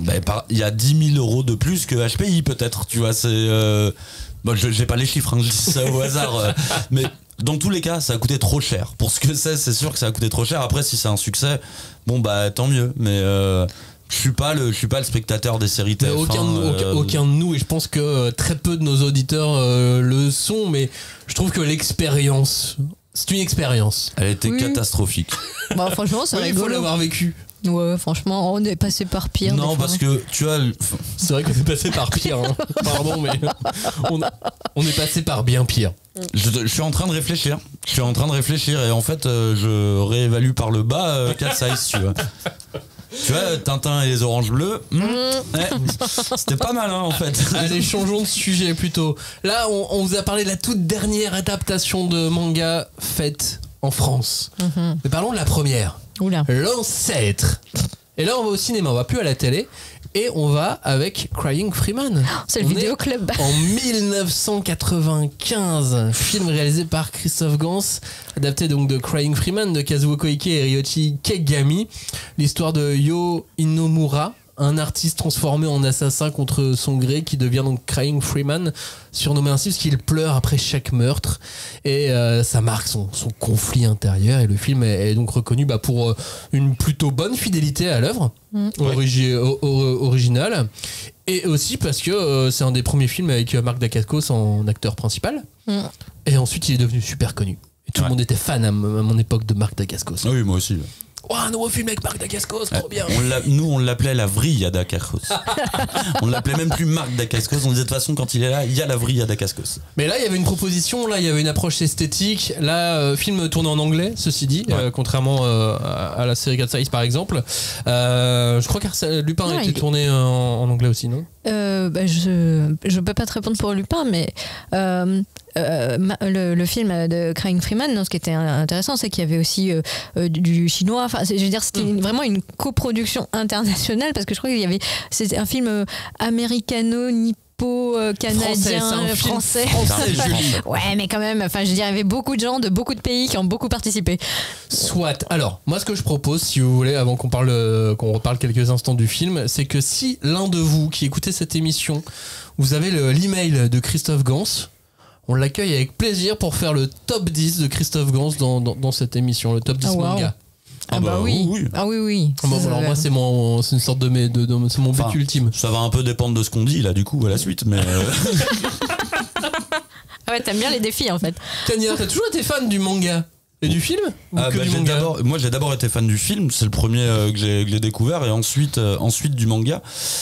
il y a 10 000 € de plus que HPI, peut-être. Tu vois, c'est. Bon, j'ai pas les chiffres, hein, je dis ça au hasard. Mais dans tous les cas, ça a coûté trop cher. Pour ce que c'est sûr que ça a coûté trop cher. Après, si c'est un succès, bon, bah tant mieux. Mais. Je suis pas le spectateur des séries TF1. Aucun de nous, et je pense que très peu de nos auditeurs le sont, mais je trouve que l'expérience, c'est une expérience. Elle était catastrophique. Bah franchement, c'est rigolo. Il faut l'avoir vécu. Ouais, franchement, on est passé par pire. Non, parce que tu vois, c'est vrai qu'on est passé par pire. Hein. Pardon, mais on est passé par bien pire. Je suis en train de réfléchir. Et en fait, je réévalue par le bas Cat's Eyes, tu vois. Tu vois, Tintin et les oranges bleues, c'était pas mal, hein, en fait. Allez, changeons de sujet plutôt. Là, on vous a parlé de la toute dernière adaptation de manga faite en France. Mais parlons de la première. Oula. L'ancêtre. Et là, on va au cinéma, on va plus à la télé. Et on va avec Crying Freeman. C'est le vidéoclub. En 1995, film réalisé par Christophe Gans, adapté donc de Crying Freeman de Kazuo Koike et Ryoichi Kegami. L'histoire de Yo Inomura, un artiste transformé en assassin contre son gré qui devient donc Crying Freeman, surnommé ainsi parce qu'il pleure après chaque meurtre et ça marque son conflit intérieur et le film est donc reconnu pour une plutôt bonne fidélité à l'œuvre originale et aussi parce que c'est un des premiers films avec Mark Dacascos en acteur principal et ensuite il est devenu super connu et tout le monde était fan à mon époque de Mark Dacascos. Ah oui, moi aussi. Oh, un nouveau film avec Mark Dacascos, trop bien. Nous, on l'appelait la vrille à Dacascos. On l'appelait même plus Mark Dacascos. On disait de toute façon, quand il est là, il y a la vrille à Dacascos. Mais là, il y avait une proposition, là, il y avait une approche esthétique. Là, film tourné en anglais, ceci dit, contrairement à la série Cat Size par exemple. Je crois que Lupin a été tourné en anglais aussi, non ? Je peux pas te répondre pour Lupin, mais le film de Crying Freeman, ce qui était intéressant, c'est qu'il y avait aussi du chinois. Enfin, je veux dire, c'était vraiment une coproduction internationale parce que je crois qu'il y avait, c'était un film américano-nippo-canadien, français. Ouais, mais quand même, enfin, je veux dire, il y avait beaucoup de gens de beaucoup de pays qui ont beaucoup participé. Soit. Alors, moi, ce que je propose, si vous voulez, avant qu'on reparle quelques instants du film, c'est que si l'un de vous qui écoutez cette émission, vous avez l'email de Christophe Gans, on l'accueille avec plaisir pour faire le top 10 de Christophe Gans dans cette émission, le top 10 manga. Ah bah oui. Ah oui. Alors moi c'est une sorte de c'est mon but ultime. Ça va un peu dépendre de ce qu'on dit là du coup à la suite, mais ah ouais, t'aimes bien les défis en fait. Tania, t'as toujours été fan du manga et du film du manga? Moi j'ai d'abord été fan du film, c'est le premier que j'ai découvert, et ensuite du manga.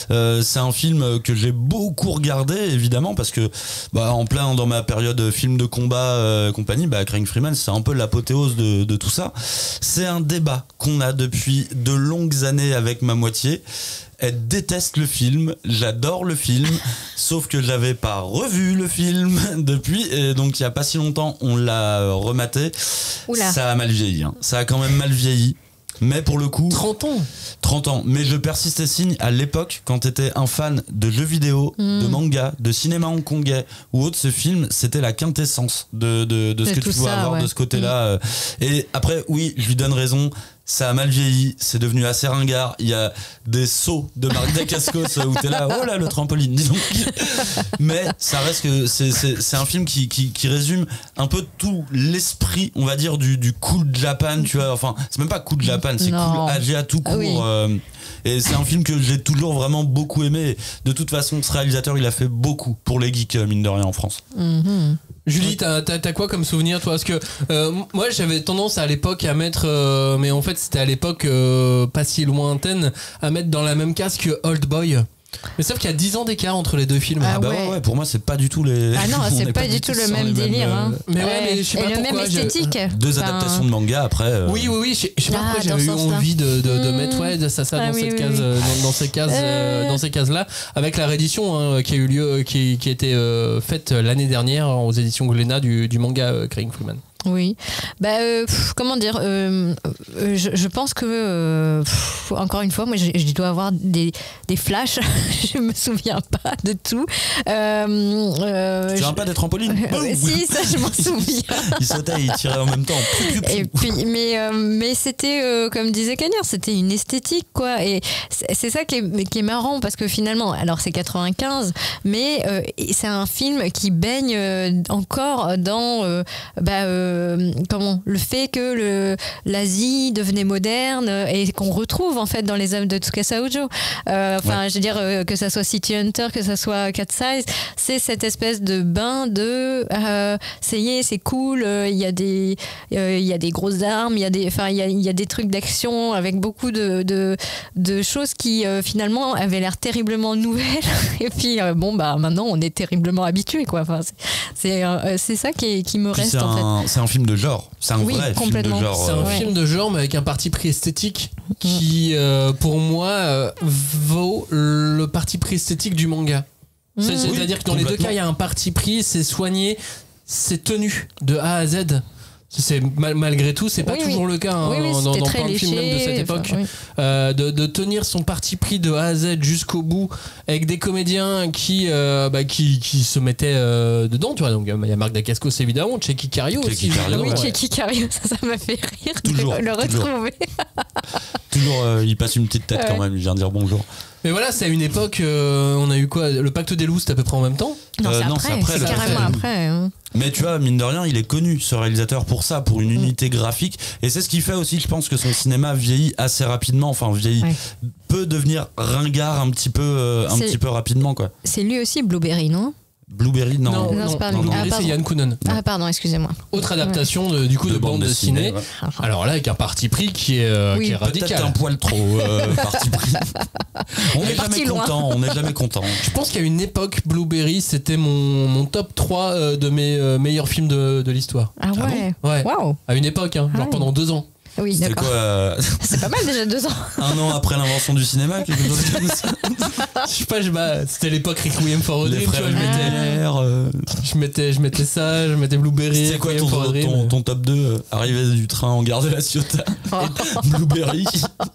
C'est un film que j'ai beaucoup regardé évidemment parce que en plein dans ma période film de combat compagnie, Crying Freeman c'est un peu l'apothéose de tout ça. C'est un débat qu'on a depuis de longues années avec ma moitié. Elle déteste le film, j'adore le film, sauf que j'avais pas revu le film depuis, et donc il y a pas si longtemps on l'a rematé. Oula. Ça a mal vieilli, ça a quand même mal vieilli. Mais pour le coup 30 ans. Mais je persiste et signe, à l'époque quand t'étais un fan de jeux vidéo, de manga, de cinéma hongkongais ou autre, ce film c'était la quintessence de ce que tu pouvais avoir de ce côté-là. Et après oui, je lui donne raison, ça a mal vieilli, c'est devenu assez ringard. Il y a des sauts de Mark Dacascos où t'es là, oh là le trampoline, dis donc. Mais ça reste que c'est un film qui résume un peu tout l'esprit, on va dire, du cool Japan, tu vois. Enfin, c'est même pas cool Japan, c'est cool Asia tout court. Oui. Et c'est un film que j'ai toujours vraiment beaucoup aimé. De toute façon, ce réalisateur, il a fait beaucoup pour les geeks, mine de rien, en France. Mm-hmm. Julie, t'as quoi comme souvenir toi? Parce que moi j'avais tendance à l'époque à mettre, mais en fait c'était à l'époque pas si lointaine, à mettre dans la même case que Old Boy. Mais sauf qu'il y a 10 ans d'écart entre les deux films. Ouais, pour moi c'est pas du tout les. Ah non, c'est pas du tout le même délire. Mais mais je sais pas pourquoi. Le même esthétique. Deux adaptations de manga après. Oui, je sais pas pourquoi j'avais eu envie de mettre dans ces cases-là, avec la réédition qui a eu lieu, qui a été faite l'année dernière aux éditions Glénat du manga Crying Freeman. Oui, comment dire, je pense que encore une fois, moi je dois avoir des flashs. Je me souviens pas de tout. Tu te souviens pas des trampolines? Si, ça je m'en souviens. Il sautait, il tirait en même temps. Et puis, mais c'était comme disait Cagnard, c'était une esthétique quoi. Et c'est ça qui est marrant parce que finalement, alors c'est 95, mais c'est un film qui baigne encore dans le fait que l'Asie devenait moderne et qu'on retrouve en fait dans les œuvres de Tsukasa Ojo. Je veux dire que ça soit City Hunter, que ça soit Cat Size, c'est cette espèce de bain de c'est cool, il y a des grosses armes, il y a des trucs d'action avec beaucoup de choses qui finalement avaient l'air terriblement nouvelles et puis maintenant on est terriblement habitué quoi. Enfin, c'est ça qui me reste en fait. C'est un film de genre, c'est un vrai film de genre. C'est un film de genre mais avec un parti pris esthétique qui pour moi vaut le parti pris esthétique du manga. C'est-à-dire que dans les deux cas il y a un parti pris, c'est soigné, c'est tenu de A à Z. C'est malgré tout, c'est pas toujours le cas dans plein de films même de cette époque. De tenir son parti pris de A à Z jusqu'au bout avec des comédiens qui se mettaient dedans, tu vois. Donc il y a Mark Dacascos évidemment, Cheikki Cario aussi. Cheikki Cario, ça m'a fait rire toujours, de le retrouver. Toujours, il passe une petite tête quand même, il vient dire bonjour. Mais voilà, c'est à une époque, on a eu quoi? Le Pacte des loups, c'était à peu près en même temps? Non, c'est après, c'est carrément après. Hein. Mais tu vois, mine de rien, il est connu, ce réalisateur, pour ça, pour une unité graphique. Et c'est ce qui fait aussi, je pense, que son cinéma vieillit assez rapidement. Enfin, peut devenir ringard un petit peu rapidement, quoi. C'est lui aussi, Blueberry, non? Blueberry, non, c'est pas lui. Blueberry, c'est Yann Kounen. Ah, pardon, excusez-moi. Autre adaptation de bande dessinée. Ouais. Alors là, avec un parti pris qui est radical. Peut-être un poil trop parti pris. On n'est jamais content. Je pense qu'à une époque, Blueberry, c'était mon top 3 de mes meilleurs films de l'histoire. Ah ouais. Ouais. Waouh. À une époque, genre pendant 2 ans. Oui, c'était d'accord. quoi C'est pas mal déjà 2 ans. Un an après l'invention du cinéma, quelque chose comme ça. Je sais pas, c'était l'époque Requiem for a Dream. Les frères Lumière. Je mettais ça, je mettais Blueberry. C'est quoi ton top 2 arrivée du train en gare de la Ciotat, Blueberry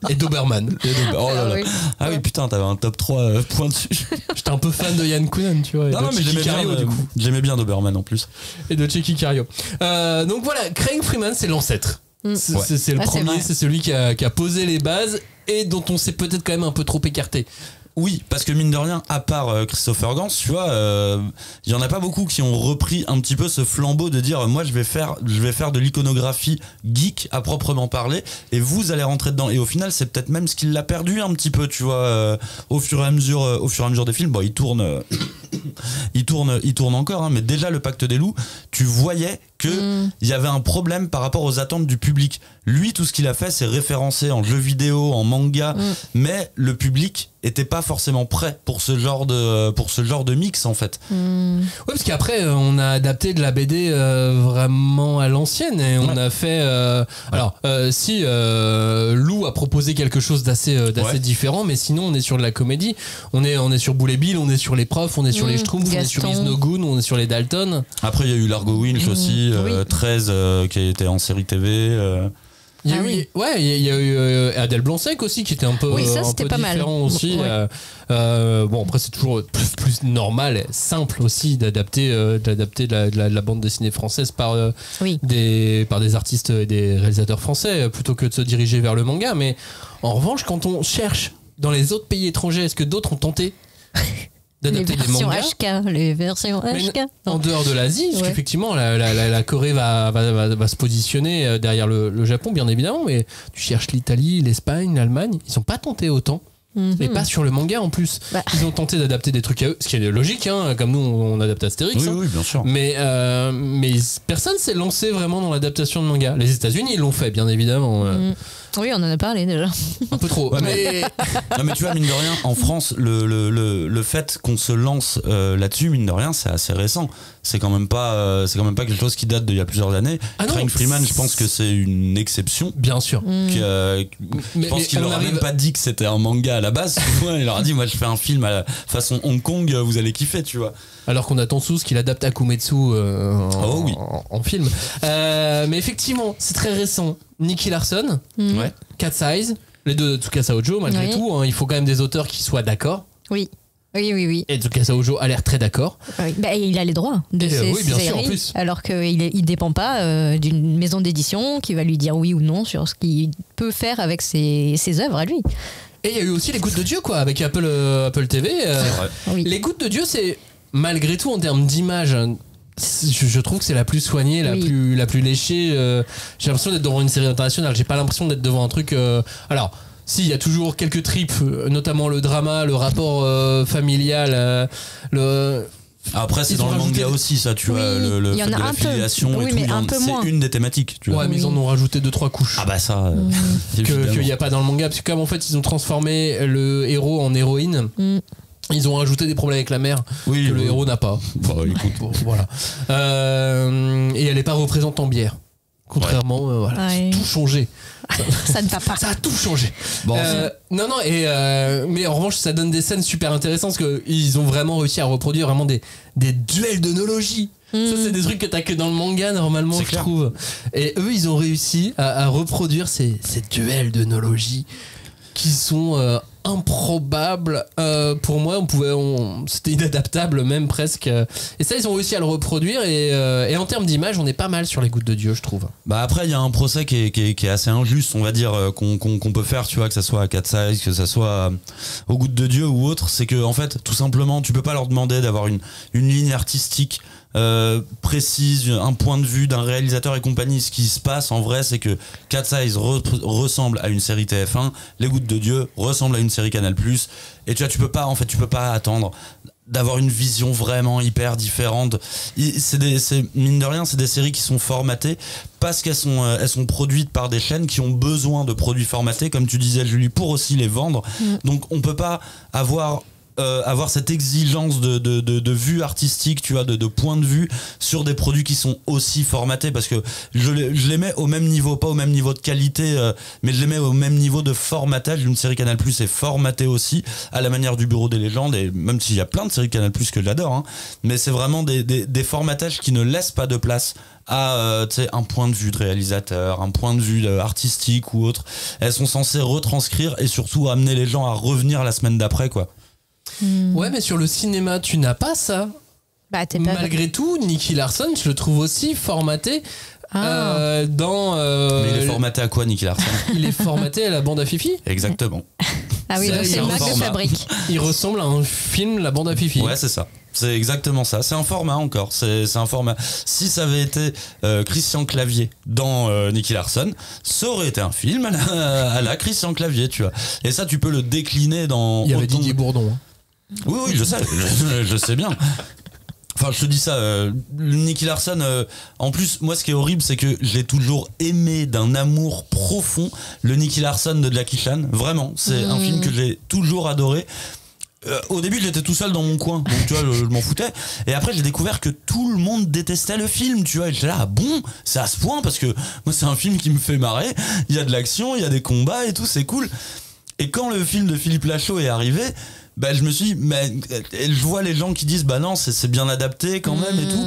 et Doberman. Oh là là. Ah oui, putain, t'avais un top 3 pointu. J'étais un peu fan de Yann Kounen, tu vois. Non, mais j'aimais bien Doberman en plus. Et de Checky Cario. Donc voilà, Craig Freeman, c'est l'ancêtre. C'est le premier, c'est celui qui a posé les bases et dont on s'est peut-être quand même un peu trop écarté. Oui, parce que mine de rien, à part Christopher Gans, tu vois, il y en a pas beaucoup qui ont repris un petit peu ce flambeau de dire moi je vais faire de l'iconographie geek à proprement parler et vous allez rentrer dedans. Et au final, c'est peut-être même ce qui l'a perdu un petit peu, tu vois, au fur et à mesure des films. Bon, il tourne encore, hein, mais déjà le Pacte des loups, tu voyais que il y avait un problème par rapport aux attentes du public. Lui, tout ce qu'il a fait, c'est référencé en jeux vidéo, en manga, mais le public était pas forcément prêt pour ce genre de mix en fait. Ouais, parce qu'après on a adapté de la BD vraiment à l'ancienne et on a fait Lou a proposé quelque chose d'assez différent, mais sinon on est sur de la comédie. On est sur Boule et Bill, on est sur les profs, on est sur les Schtroumpfs, on est sur Is No Good, on est sur les Dalton. Après il y a eu Largo Winch aussi, 13 qui a été en série TV. Il y a eu Adèle Blanc-Sec aussi qui était un peu, un peu pas différent mal. aussi. Bon, après c'est toujours plus normal, simple aussi d'adapter de la bande dessinée française par des artistes et des réalisateurs français plutôt que de se diriger vers le manga. Mais en revanche, quand on cherche dans les autres pays étrangers, est-ce que d'autres ont tenté d'adapter des mangas, les versions HK. En dehors de l'Asie, parce qu'effectivement la Corée va se positionner derrière le Japon bien évidemment, mais tu cherches l'Italie, l'Espagne, l'Allemagne, ils n'ont pas tenté autant. Et pas sur le manga en plus. Ils ont tenté d'adapter des trucs à eux, ce qui est logique, hein, comme nous on adapte Astérix. Oui, bien sûr. Mais personne s'est lancé vraiment dans l'adaptation de manga. Les États-Unis ils l'ont fait bien évidemment. Oui, on en a parlé déjà. Un peu trop. Non mais tu vois, mine de rien, en France, le fait qu'on se lance là-dessus, mine de rien, c'est assez récent. C'est quand même pas quelque chose qui date d'il y a plusieurs années. Craig Freeman, je pense que c'est une exception. Bien sûr. Je pense qu'il leur a même pas dit que c'était un manga à la base. Il leur a dit, moi je fais un film à la façon Hong Kong, vous allez kiffer, tu vois. Alors qu'on attend Sous qu'il adapte Akumetsu en film. Mais effectivement, c'est très récent. Nicky Larson, Cat's Eyes, les deux de Tsukasa Ojo, malgré tout, hein, il faut quand même des auteurs qui soient d'accord. Oui. Et Tsukasa Ojo a l'air très d'accord. Il a les droits de ses bien séries, sûr, en plus. Alors qu'il dépend pas d'une maison d'édition qui va lui dire oui ou non sur ce qu'il peut faire avec ses œuvres à lui. Et il y a eu aussi Les Gouttes de Dieu, quoi, avec Apple TV. Les Gouttes de Dieu, c'est malgré tout en termes d'image. Je trouve que c'est la plus soignée, la plus léchée. J'ai l'impression d'être devant une série internationale. J'ai pas l'impression d'être devant un truc. Alors, si, il y a toujours quelques tripes, notamment le drama, le rapport familial, Après, c'est dans le manga aussi, ça, tu vois, le fait de l'affiliation et tout. C'est une des thématiques, tu vois. Ouais, mais ils en ont rajouté 2-3 couches. Ah bah ça. Qu'il n'y a pas dans le manga, parce que comme en fait, ils ont transformé le héros en héroïne. Ils ont rajouté des problèmes avec la mère que le héros n'a pas. Écoute, voilà. Et elle n'est pas représentée en bière. Contrairement, tout changé. Ça ne va pas. Ça a tout changé. Non, mais en revanche, ça donne des scènes super intéressantes parce qu'ils ont vraiment réussi à reproduire vraiment des duels d'onologie. Ça, c'est des trucs que t'as que dans le manga normalement, je trouve. Et eux, ils ont réussi à reproduire ces duels d'onologie qui sont improbable. Pour moi, c'était inadaptable même presque. Et ça, ils ont réussi à le reproduire. Et en termes d'image, on est pas mal sur Les Gouttes de Dieu, je trouve. Bah après, il y a un procès qui est assez injuste, on va dire, qu'on peut faire, tu vois, que ça soit à Cat Size, que ça soit aux Gouttes de Dieu ou autre. C'est que en fait, tout simplement, tu peux pas leur demander d'avoir une ligne artistique précise, un point de vue d'un réalisateur et compagnie. Ce qui se passe en vrai, c'est que Cat Size ressemble à une série TF1, Les Gouttes de Dieu ressemble à une série Canal+, et tu vois, tu peux pas attendre d'avoir une vision vraiment hyper différente. Mine de rien, c'est des séries qui sont formatées parce qu'elles sont produites par des chaînes qui ont besoin de produits formatés, comme tu disais, Julie, pour aussi les vendre. Donc on peut pas avoir cette exigence de vue artistique, tu vois, de point de vue sur des produits qui sont aussi formatés, parce que je les mets au même niveau, pas au même niveau de qualité, mais je les mets au même niveau de formatage. Une série Canal+ est formatée aussi à la manière du Bureau des légendes, et même s'il y a plein de séries Canal+ que j'adore, hein, mais c'est vraiment des formatages qui ne laissent pas de place à un point de vue de réalisateur, un point de vue artistique ou autre. Elles sont censées retranscrire et surtout amener les gens à revenir la semaine d'après, quoi. Ouais, mais sur le cinéma, tu n'as pas ça. Bah, t'es pas... Malgré tout, Nicky Larson, je le trouve aussi formaté dans... Mais il est formaté à quoi, Nicky Larson? Il est formaté à la bande à Fifi. Exactement. Ah oui, donc c'est une marque de fabrique. Il ressemble à un film, la bande à Fifi. Ouais, c'est ça. C'est exactement ça. C'est un format encore. C'est un format. Si ça avait été Christian Clavier dans Nicky Larson, ça aurait été un film à la Christian Clavier, tu vois. Et ça, tu peux le décliner dans... Il y avait Didier Bourdon. Hein. Oui, je sais. Je sais bien. Enfin, je te dis ça, Nicky Larson, en plus, moi, ce qui est horrible, c'est que j'ai toujours aimé d'un amour profond le Nicky Larson de Jackie Chan. Vraiment, c'est un film que j'ai toujours adoré. Au début, j'étais tout seul dans mon coin, donc tu vois, je m'en foutais. Et après, j'ai découvert que tout le monde détestait le film, tu vois. Et j'étais là, ah bon, c'est à ce point, parce que moi, c'est un film qui me fait marrer. Il y a de l'action, il y a des combats et tout, c'est cool. Et quand le film de Philippe Lachaud est arrivé, bah, je me suis dit, mais je vois les gens qui disent, bah non, c'est bien adapté quand même et tout.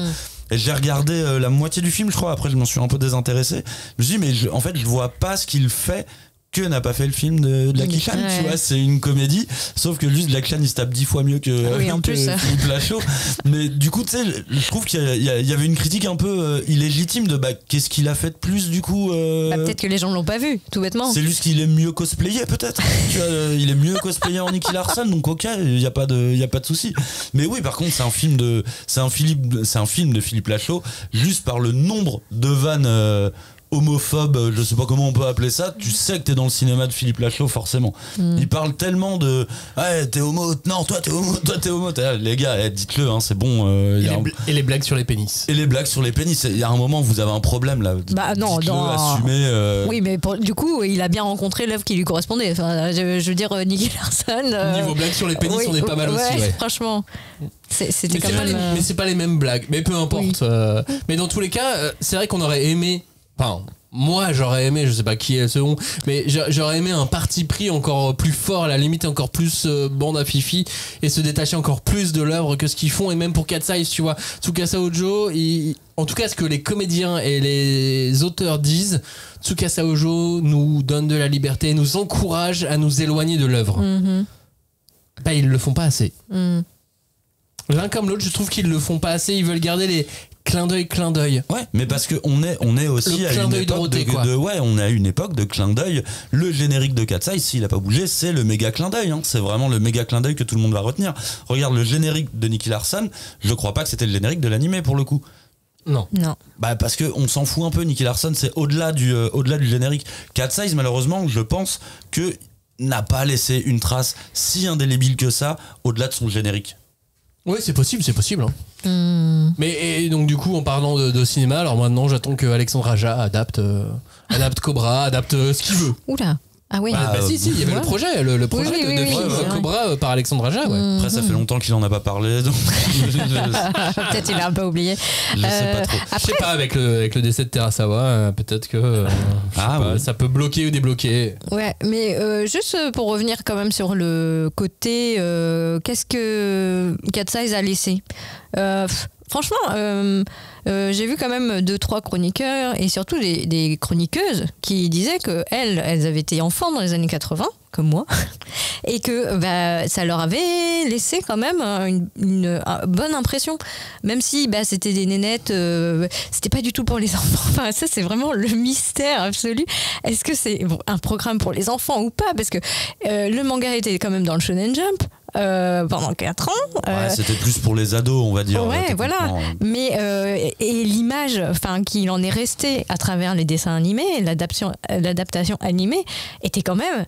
Et j'ai regardé la moitié du film, je crois. Après, je m'en suis un peu désintéressé. Je me suis dit, mais en fait, je vois pas ce qu'il fait que n'a pas fait le film de Jackie Chan, tu vois, c'est une comédie, sauf que juste Jackie Chan il se tape 10 fois mieux que Philippe Lachaud. Mais du coup, tu sais, je trouve qu'il y avait une critique un peu illégitime de qu'est-ce qu'il a fait de plus du coup. Peut-être que les gens l'ont pas vu, tout bêtement. C'est juste qu'il est mieux cosplayé peut-être. Tu vois, il est mieux cosplayé en Nicky Larson, donc ok, il y a pas de souci. Mais oui, par contre, c'est un film de Philippe Lachaud, juste par le nombre de vannes homophobe, je sais pas comment on peut appeler ça, tu sais que t'es dans le cinéma de Philippe Lachaud forcément. Il parle tellement de t'es homo, non toi t'es homo, les gars, dites-le, hein, c'est bon. Et les blagues sur les pénis. Et les blagues sur les pénis, il y a un moment où vous avez un problème là. Bah non, assumez. Oui, mais du coup, il a bien rencontré l'œuvre qui lui correspondait. Enfin, je veux dire, Nicky Larson. Niveau blagues sur les pénis, on est pas mal aussi. Ouais. Franchement. C'était quand même. Mais c'est pas les mêmes blagues, mais peu importe. Oui. Mais dans tous les cas, c'est vrai qu'on aurait aimé. Enfin, moi j'aurais aimé, je sais pas qui est le second, mais j'aurais aimé un parti pris encore plus fort, à la limite encore plus bande à Fifi, et se détacher encore plus de l'œuvre que ce qu'ils font. Et même pour Cat Size, tu vois, Tsukasa Ojo, en tout cas ce que les comédiens et les auteurs disent, Tsukasa Ojo nous donne de la liberté, nous encourage à nous éloigner de l'œuvre. Bah, ils le font pas assez. L'un comme l'autre, je trouve qu'ils le font pas assez. Ils veulent garder les clin d'œil. Ouais, mais parce que on est aussi à une époque on est à une époque de clin d'œil. Le générique de Cat Size, s'il a pas bougé, c'est le méga clin d'œil. Hein. C'est vraiment le méga clin d'œil que tout le monde va retenir. Regarde le générique de Nicky Larson. Je crois pas que c'était le générique de l'animé pour le coup. Non. Bah parce que on s'en fout un peu. Nicky Larson, c'est au-delà du générique. Cat Size, malheureusement, je pense que n'a pas laissé une trace si indélébile que ça au-delà de son générique. Oui, c'est possible. Hein. Mais donc du coup, en parlant de cinéma, alors maintenant j'attends que Alexandre Aja adapte Cobra, adapte ce qu'il veut. Oula. Ah oui. Si, il y avait le projet de film Cobra par Alexandre Aja. Ouais. Après, ça fait longtemps qu'il en a pas parlé, donc peut-être il a un peu oublié. Je sais pas trop. Après... Je sais pas, avec le décès de Terasawa, peut-être que ça peut bloquer ou débloquer. Ouais, mais juste pour revenir quand même sur le côté, qu'est-ce que Cat Size a laissé. franchement, j'ai vu quand même 2-3 chroniqueurs et surtout des chroniqueuses qui disaient que elles avaient été enfants dans les années 80, comme moi, et que ça leur avait laissé quand même une bonne impression. Même si c'était des nénettes, c'était pas du tout pour les enfants. Enfin, ça, c'est vraiment le mystère absolu. Est-ce que c'est un programme pour les enfants ou pas? Parce que le manga était quand même dans le Shonen Jump. Pendant 4 ans. C'était plus pour les ados, on va dire. Ouais, voilà. Mais et l'image, qu'il en est resté à travers les dessins animés, l'adaptation animée, était quand même,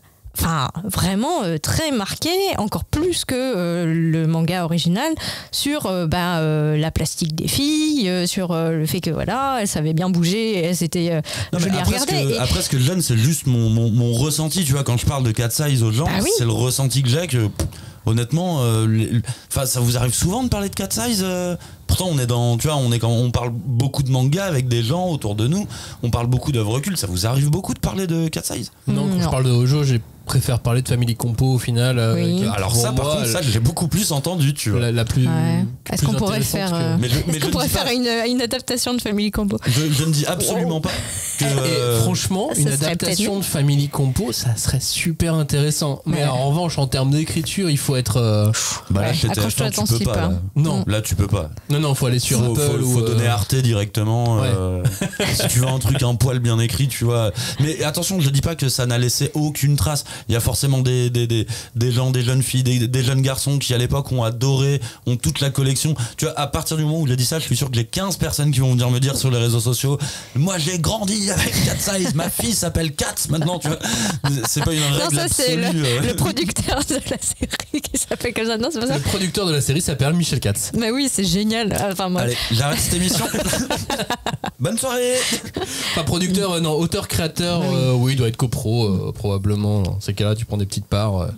vraiment très marquée, encore plus que le manga original, sur la plastique des filles, sur le fait que elles savaient bien bouger, elles étaient jolies à regarder. Après, ce que je donne, c'est juste mon ressenti, tu vois, quand je parle de Cat's Eyes aux gens, c'est le ressenti que j'ai que. Honnêtement, ça vous arrive souvent de parler de Cat's Eyes pourtant on est dans, tu vois, on parle beaucoup de manga avec des gens autour de nous, on parle beaucoup d'œuvres cultes. Ça vous arrive beaucoup de parler de Cat's Eyes? Non, quand je parle de Hojo, j'ai préfère parler de Family Compo au final. Oui. Alors ça, par contre, ça j'ai beaucoup plus entendu, tu vois. La plus. Ouais. Est-ce qu'on pourrait faire, est-ce qu'on pourrait faire une adaptation de Family Compo? Je ne dis absolument pas que. Et franchement, une adaptation de Family Compo, ça serait super intéressant. Mais en revanche, en termes d'écriture, il faut être. Là, chez TF1, tu peux pas. Là. Non. Là, tu peux pas. Non, faut aller sur Apple. Faut donner Arte directement. Si tu veux un truc un poil bien écrit, tu vois. Mais attention, je dis pas que ça n'a laissé aucune trace. Il y a forcément des gens, des jeunes filles, des jeunes garçons qui à l'époque ont adoré, ont toute la collection. Tu vois, à partir du moment où j'ai dit ça, je suis sûr que j'ai 15 personnes qui vont venir me dire sur les réseaux sociaux, moi j'ai grandi avec Cat's Eyes, ma fille s'appelle Katz maintenant, tu vois. C'est pas une règle non, ça c'est absolue. le producteur de la série qui s'appelle comme ça. Non, c'est pas ça. Le producteur de la série s'appelle Michel Katz. Mais oui, c'est génial. Enfin, moi. Allez, j'arrête cette émission. Bonne soirée. Pas producteur, non, auteur-créateur, oui, il doit être copro, probablement. Dans ces cas-là, tu prends des petites parts,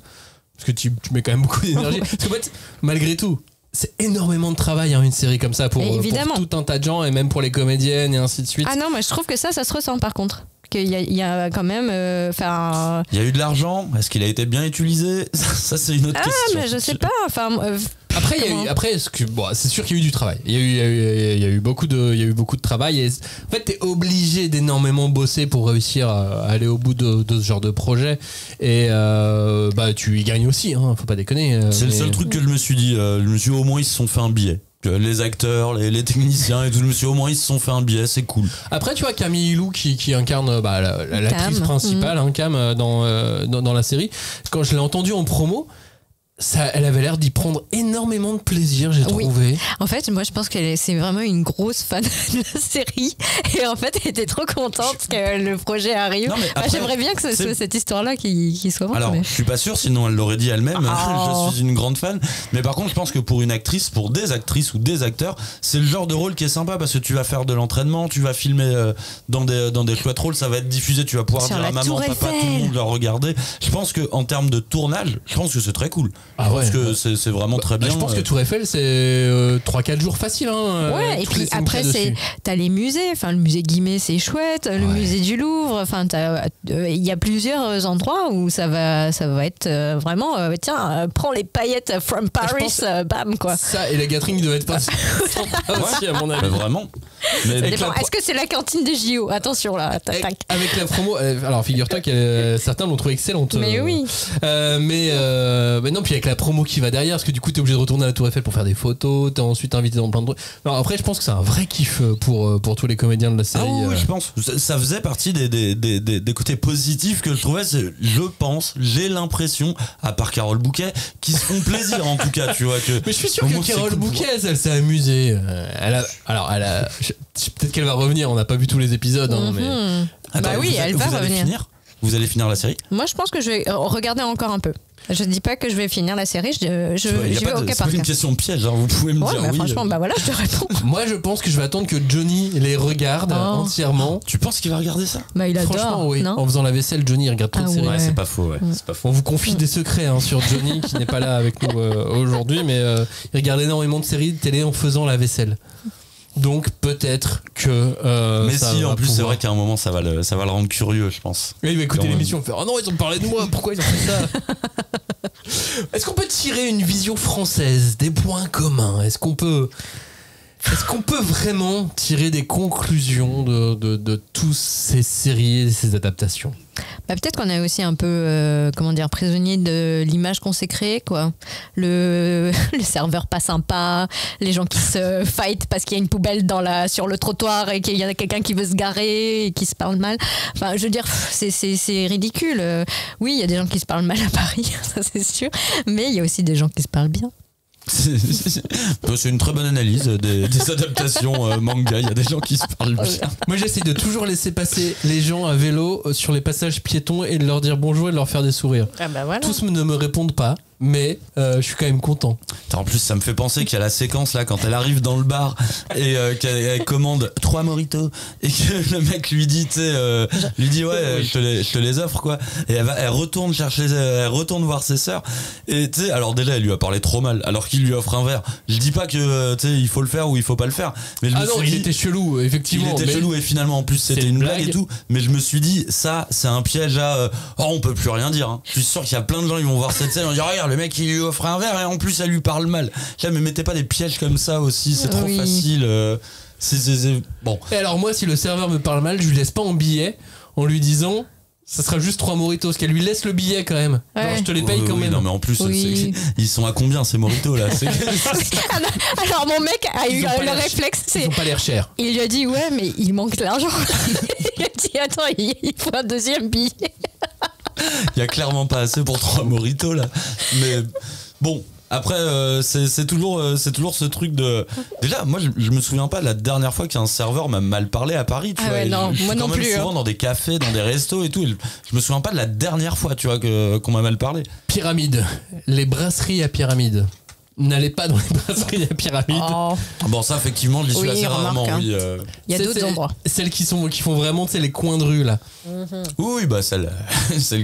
parce que tu mets quand même beaucoup d'énergie. Parce qu'en fait, malgré tout, c'est énormément de travail, une série comme ça, pour tout un tas de gens, et même pour les comédiennes, et ainsi de suite. Ah non, moi je trouve que ça se ressent par contre. Il y a quand même. Il y a eu de l'argent. Est-ce qu'il a été bien utilisé? Ça, c'est une autre question. Ah, mais je sais pas. Après, c'est sûr qu'il y a eu du travail. Il y a eu beaucoup de travail. Et en fait, t'es obligé d'énormément bosser pour réussir à aller au bout de ce genre de projet. Et tu y gagnes aussi. Faut pas déconner. C'est le seul truc que je me suis dit. Je me suis dit, au moins ils se sont fait un billet. Les acteurs, les techniciens et tout, je me suis dit, au moins ils se sont fait un billet, c'est cool. Après, tu vois, Camille Hilou qui incarne l'actrice principale, Cam, dans la série, quand je l'ai entendue en promo, elle avait l'air d'y prendre énormément de plaisir, j'ai trouvé. En fait, moi je pense que c'est vraiment une grosse fan de la série, et en fait elle était trop contente que le projet arrive. Non, après, j'aimerais bien que ce soit cette histoire-là qui soit morte. Alors, je suis pas sûr, sinon elle l'aurait dit elle-même. Je suis une grande fan. Mais par contre, je pense que pour une actrice, pour des actrices ou des acteurs, c'est le genre de rôle qui est sympa, parce que tu vas faire de l'entraînement, tu vas filmer dans des chouettes rôles, ça va être diffusé, tu vas pouvoir dire à maman, papa, tout le monde va regarder. Je pense qu'en termes de tournage, je pense que c'est très cool. Je pense que c'est vraiment très bien. Je pense que Tour Eiffel, c'est 3-4 jours facile. Ouais, et puis après, t'as les musées. Enfin, le musée Guimet, c'est chouette. Le musée du Louvre. Enfin, il y a plusieurs endroits où ça va être vraiment. Tiens, prends les paillettes from Paris, bam, quoi. Ça, et la Gathering devait être pas aussi, à mon avis. Mais vraiment. Est-ce que c'est la cantine des JO? Attention, là. Avec la promo. Alors, figure-toi que certains l'ont trouvée excellente. Mais oui. Mais non, puis avec la promo qui va derrière, parce que du coup t'es obligé de retourner à la Tour Eiffel pour faire des photos, t'es ensuite invité dans plein de trucs. Alors après, je pense que c'est un vrai kiff pour tous les comédiens de la série. Ah oui, je pense. Ça faisait partie des côtés positifs que je trouvais. J'ai l'impression, à part Carole Bouquet, qui se font plaisir en tout cas, tu vois. Mais je suis sûr que Carole Bouquet, elle s'est amusée. Peut-être qu'elle va revenir, on n'a pas vu tous les épisodes. Mais... Attends, elle va revenir. Vous allez finir la série? Moi, je pense que je vais regarder encore un peu. Je dis pas que je vais finir la série, je vais au cas par cas. C'est pas une question piège, vous pouvez me dire oui. Franchement, je te réponds. Moi, je pense que je vais attendre que Johnny les regarde entièrement. Tu penses qu'il va regarder ça? Il adore. Franchement, oui. Non, en faisant la vaisselle, Johnny il regarde trop de séries. Ouais, c'est pas faux. C'est pas faux. On vous confie des secrets sur Johnny qui n'est pas là avec nous aujourd'hui, mais il regarde énormément de séries de télé en faisant la vaisselle. Donc peut-être que mais si en plus c'est vrai qu'à un moment ça va le rendre curieux, je pense. Oui, il va écouter l'émission, faire oh non, ils ont parlé de moi, pourquoi ils ont fait ça? Est-ce qu'on peut tirer une vision française des points communs? Est-ce qu'on peut Est-ce qu'on peut vraiment tirer des conclusions de toutes ces séries et ces adaptations ? Bah, peut-être qu'on est aussi un peu prisonnier de l'image qu'on s'est créée, quoi. Le serveur pas sympa, les gens qui se fight parce qu'il y a une poubelle sur le trottoir et qu'il y a quelqu'un qui veut se garer et qui se parle mal. Enfin, je veux dire, c'est ridicule. Oui, il y a des gens qui se parlent mal à Paris, ça c'est sûr, mais il y a aussi des gens qui se parlent bien. C'est une très bonne analyse des adaptations manga. Il y a des gens qui se parlent bien. Moi, j'essaie de toujours laisser passer les gens à vélo sur les passages piétons et de leur dire bonjour et de leur faire des sourires. Ah bah voilà. Tous ne me répondent pas, mais je suis quand même content. En plus, ça me fait penser qu'il y a la séquence là quand elle arrive dans le bar et qu'elle commande 3 mojitos et que le mec lui dit, tu sais, ouais, je te les offre quoi. Et elle retourne voir ses sœurs. Et tu sais, alors déjà, elle lui a parlé trop mal, alors qu'il lui offre un verre. Je dis pas que tu sais, il faut le faire ou il faut pas le faire. Mais je me suis dit, il était chelou, effectivement. Il était chelou et finalement en plus c'était une blague et tout. Mais je me suis dit, ça, c'est un piège à. On peut plus rien dire. Hein. Je suis sûr qu'il y a plein de gens qui vont voir cette scène et vont dire, regarde, le mec il lui offre un verre et en plus elle lui parle mal. Là, mais mettez pas des pièges comme ça aussi, c'est trop facile. Bon. Et alors moi, si le serveur me parle mal, je lui laisse pas en billet en lui disant ça sera juste 3 mojitos, qu'elle lui laisse le billet quand même. Ouais. Genre, je te les paye quand même. Non mais en plus ils sont à combien ces mojitos là? Alors mon mec a eu le réflexe, ils ont pas l'air chers. Il lui a dit ouais mais il manque de l'argent. Il a dit attends, il faut un deuxième billet. Il y a clairement pas assez pour 3 mojitos là. Mais bon, après c'est toujours ce truc de. Déjà, moi je me souviens pas de la dernière fois qu'un serveur m'a mal parlé à Paris, tu vois. Ouais, non, moi non plus. Souvent dans des cafés, dans des restos et tout. Et je me souviens pas de la dernière fois, tu vois, qu'on m'a mal parlé. Pyramide, les brasseries à Pyramide. N'allez pas dans les brasseries à Pyramide. Oh. Bon, ça effectivement, je l'y suis assez rarement. Hein. Oui, il y a d'autres endroits. Celles qui font vraiment, tu sais, les coins de rue là. Oui, bah celles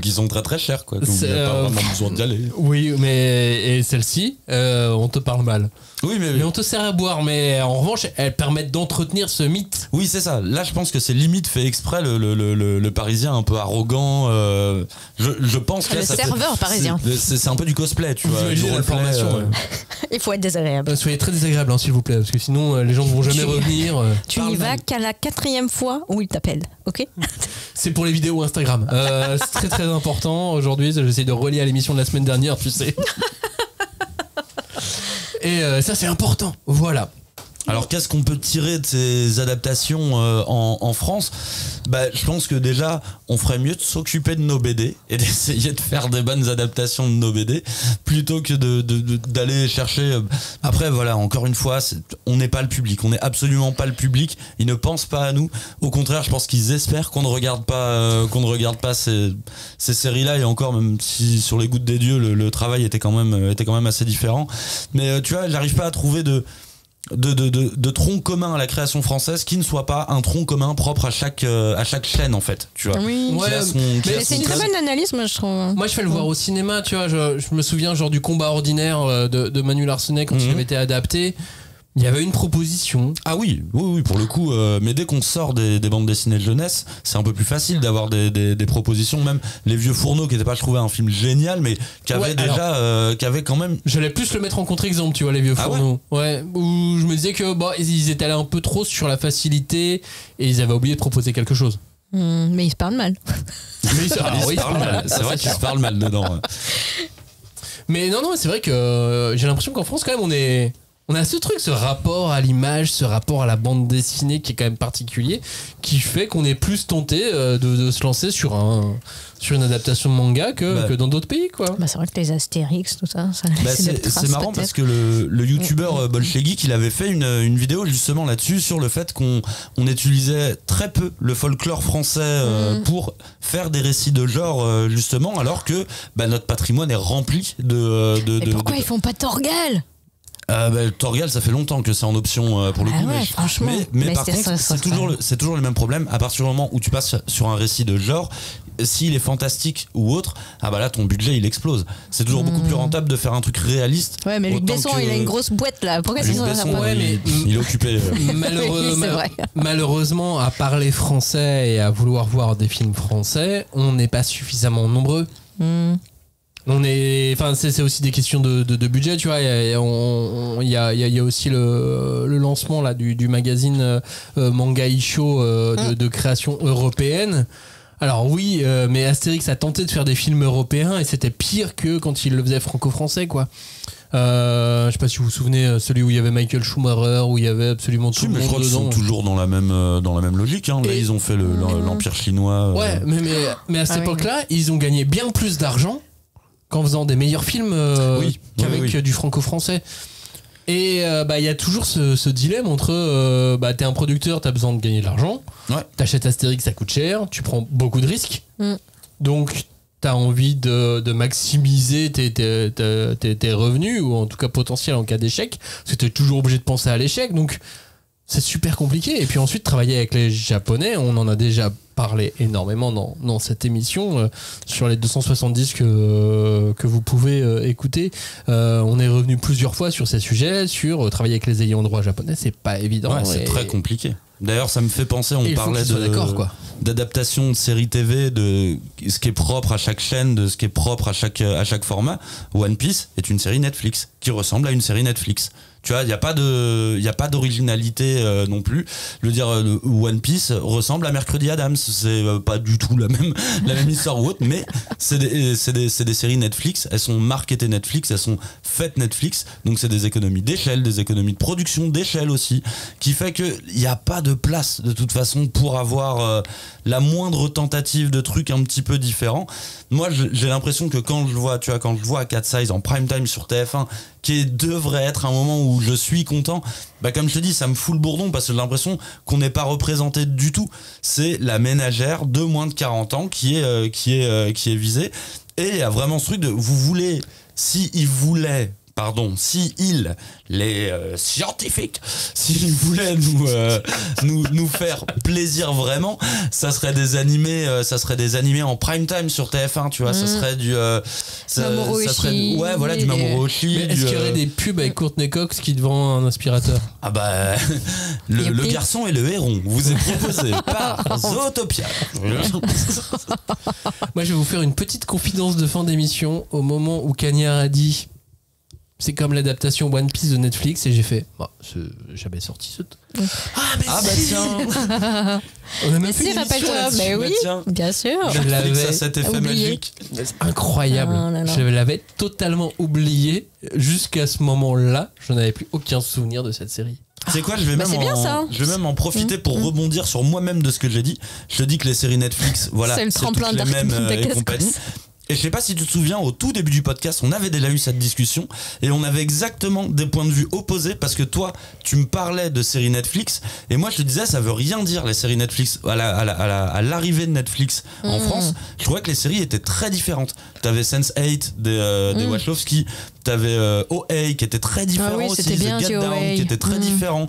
qui sont très très chères, quoi. Donc il n'y a pas vraiment besoin d'y aller. Oui, mais celles-ci, on te parle mal. Oui, mais on te sert à boire. Mais en revanche, elles permettent d'entretenir ce mythe. Oui, c'est ça. Là, je pense que c'est limite fait exprès le Parisien un peu arrogant. Je pense que le serveur parisien. C'est un peu du cosplay, tu vois. Il faut être désagréable. Soyez très désagréable, hein, s'il vous plaît, parce que sinon les gens ne vont jamais revenir. Tu n'y vas qu'à la 4e fois où ils t'appellent, ok? C'est pour les vidéos Instagram. C'est très très important. Aujourd'hui, j'essaie de relier à l'émission de la semaine dernière, tu sais. Et ça, c'est important. Voilà. Alors qu'est-ce qu'on peut tirer de ces adaptations en France? Bah, je pense que déjà on ferait mieux de s'occuper de nos BD et d'essayer de faire des bonnes adaptations de nos BD plutôt que d'aller chercher. Après voilà, encore une fois, on n'est pas le public, on n'est absolument pas le public. Ils ne pensent pas à nous. Au contraire, je pense qu'ils espèrent qu'on ne regarde pas ces séries-là. Et encore, même si sur les Gouttes des Dieux le travail était quand même assez différent. Mais tu vois, j'arrive pas à trouver de tronc commun à la création française qui ne soit pas un tronc commun propre à chaque chaîne en fait, tu vois. Oui. Mais c'est une très bonne analyse, moi je trouve. Moi je fais le voir au cinéma, tu vois, je me souviens genre du Combat ordinaire de Manu Larsenet quand il avait été adapté. Il y avait une proposition. Ah oui, pour le coup, mais dès qu'on sort des bandes dessinées de jeunesse, c'est un peu plus facile d'avoir des propositions. Même Les Vieux Fourneaux, qui n'était pas, je trouvais, un film génial, mais qui avait qui avait quand même. J'allais plus le mettre en contre-exemple, tu vois, Les Vieux Fourneaux. Ouais, où je me disais que ils étaient allés un peu trop sur la facilité et ils avaient oublié de proposer quelque chose. Mais ils se parlent mal. Mais ils se parlent mal. C'est vrai qu'ils se parlent mal dedans. Mais non, c'est vrai que j'ai l'impression qu'en France, quand même, on a ce truc, ce rapport à l'image, ce rapport à la bande dessinée qui est quand même particulier, qui fait qu'on est plus tenté de se lancer sur une adaptation de manga que dans d'autres pays, quoi. C'est vrai que les Astérix, tout ça c'est marrant parce que le youtubeur Bolchegeek, il avait fait une vidéo justement là-dessus sur le fait qu'on utilisait très peu le folklore français pour faire des récits de genre justement, alors que notre patrimoine est rempli de pourquoi ils font pas Torgal? Torgal, ça fait longtemps que c'est en option pour le coup. Ouais, franchement. Mais par contre, c'est toujours le même problème. À partir du moment où tu passes sur un récit de genre, s'il est fantastique ou autre, là ton budget il explose. C'est toujours beaucoup plus rentable de faire un truc réaliste. Ouais, mais Luc Besson il a une grosse boîte là. Pourquoi Luc Besson, il est occupé. Malheureusement, à parler français et à vouloir voir des films français, on n'est pas suffisamment nombreux. Enfin, c'est aussi des questions de budget, tu vois. Il y a aussi le lancement là du magazine Manga Isho de création européenne. Alors oui, mais Astérix a tenté de faire des films européens et c'était pire que quand il le faisait franco-français, quoi. Je sais pas si vous vous souvenez, celui où il y avait Michael Schumacher, où il y avait absolument tout le monde je crois qu'ils dedans. sont toujours dans la même logique. Hein. Là, ils ont fait l'Empire chinois. Ouais, mais à cette époque-là, ils ont gagné bien plus d'argent qu'en faisant des meilleurs films qu'avec du franco-français. Et il y a toujours ce dilemme entre t'es un producteur, t'as besoin de gagner de l'argent, t'achètes Astérix, ça coûte cher, tu prends beaucoup de risques, donc t'as envie de maximiser tes revenus, ou en tout cas potentiels en cas d'échec, parce que t'es toujours obligé de penser à l'échec, donc c'est super compliqué. Et puis ensuite, travailler avec les Japonais, on en a déjà parlé énormément dans cette émission, sur les 270 que vous pouvez écouter. On est revenu plusieurs fois sur ces sujets, sur travailler avec les ayants droit japonais, c'est pas évident. Ouais, c'est très compliqué. D'ailleurs, ça me fait penser, on parlait d'adaptation de séries TV, de ce qui est propre à chaque chaîne, de ce qui est propre à chaque format. One Piece est une série Netflix qui ressemble à une série Netflix. Tu vois, il y a pas d'originalité non plus. Je veux dire, One Piece ressemble à Mercredi Adams. C'est pas du tout la même histoire ou autre, mais c'est des séries Netflix. Elles sont marketées Netflix, elles sont faites Netflix. Donc c'est des économies d'échelle, des économies de production d'échelle aussi, qui fait que il y a pas de place de toute façon pour avoir la moindre tentative de trucs un petit peu différents. Moi, j'ai l'impression que quand je vois Cat Size en prime time sur TF1, qui devrait être un moment où je suis content, comme je te dis, ça me fout le bourdon parce que j'ai l'impression qu'on n'est pas représenté du tout. C'est la ménagère de moins de 40 ans qui est visée, et il y a vraiment ce truc de les scientifiques, s'ils voulaient nous faire plaisir vraiment, ça serait des animés en prime time sur TF1, tu vois. Ça serait du du Mamoru Oshii. Mais est-ce qu'il y aurait des pubs avec Courtney Cox qui te vend un aspirateur? Le garçon et le héron vous est proposé par Zootopia. Moi, je vais vous faire une petite confidence de fin d'émission. Au moment où Cagnard a dit c'est comme l'adaptation One Piece de Netflix, et j'ai fait c'est jamais sorti ce tiens. On a même fait rappelle-toi, mais oui, bien sûr. Je l'avais, ça, cet effet magique. C'est incroyable. Je l'avais totalement oublié jusqu'à ce moment-là. Je n'avais plus aucun souvenir de cette série. C'est quoi, je vais même en profiter pour rebondir sur moi-même de ce que j'ai dit. Je te dis que les séries Netflix, voilà, c'est le tremplin toutes les mêmes et compagnie. Et je sais pas si tu te souviens, au tout début du podcast, on avait déjà eu cette discussion et on avait exactement des points de vue opposés, parce que toi, tu me parlais de séries Netflix et moi je te disais ça veut rien dire les séries Netflix. À l'arrivée de Netflix en France, je trouvais que les séries étaient très différentes. T'avais Sense8 des Wachowski, t'avais OA qui était très différent aussi, The Get Down qui était très différent.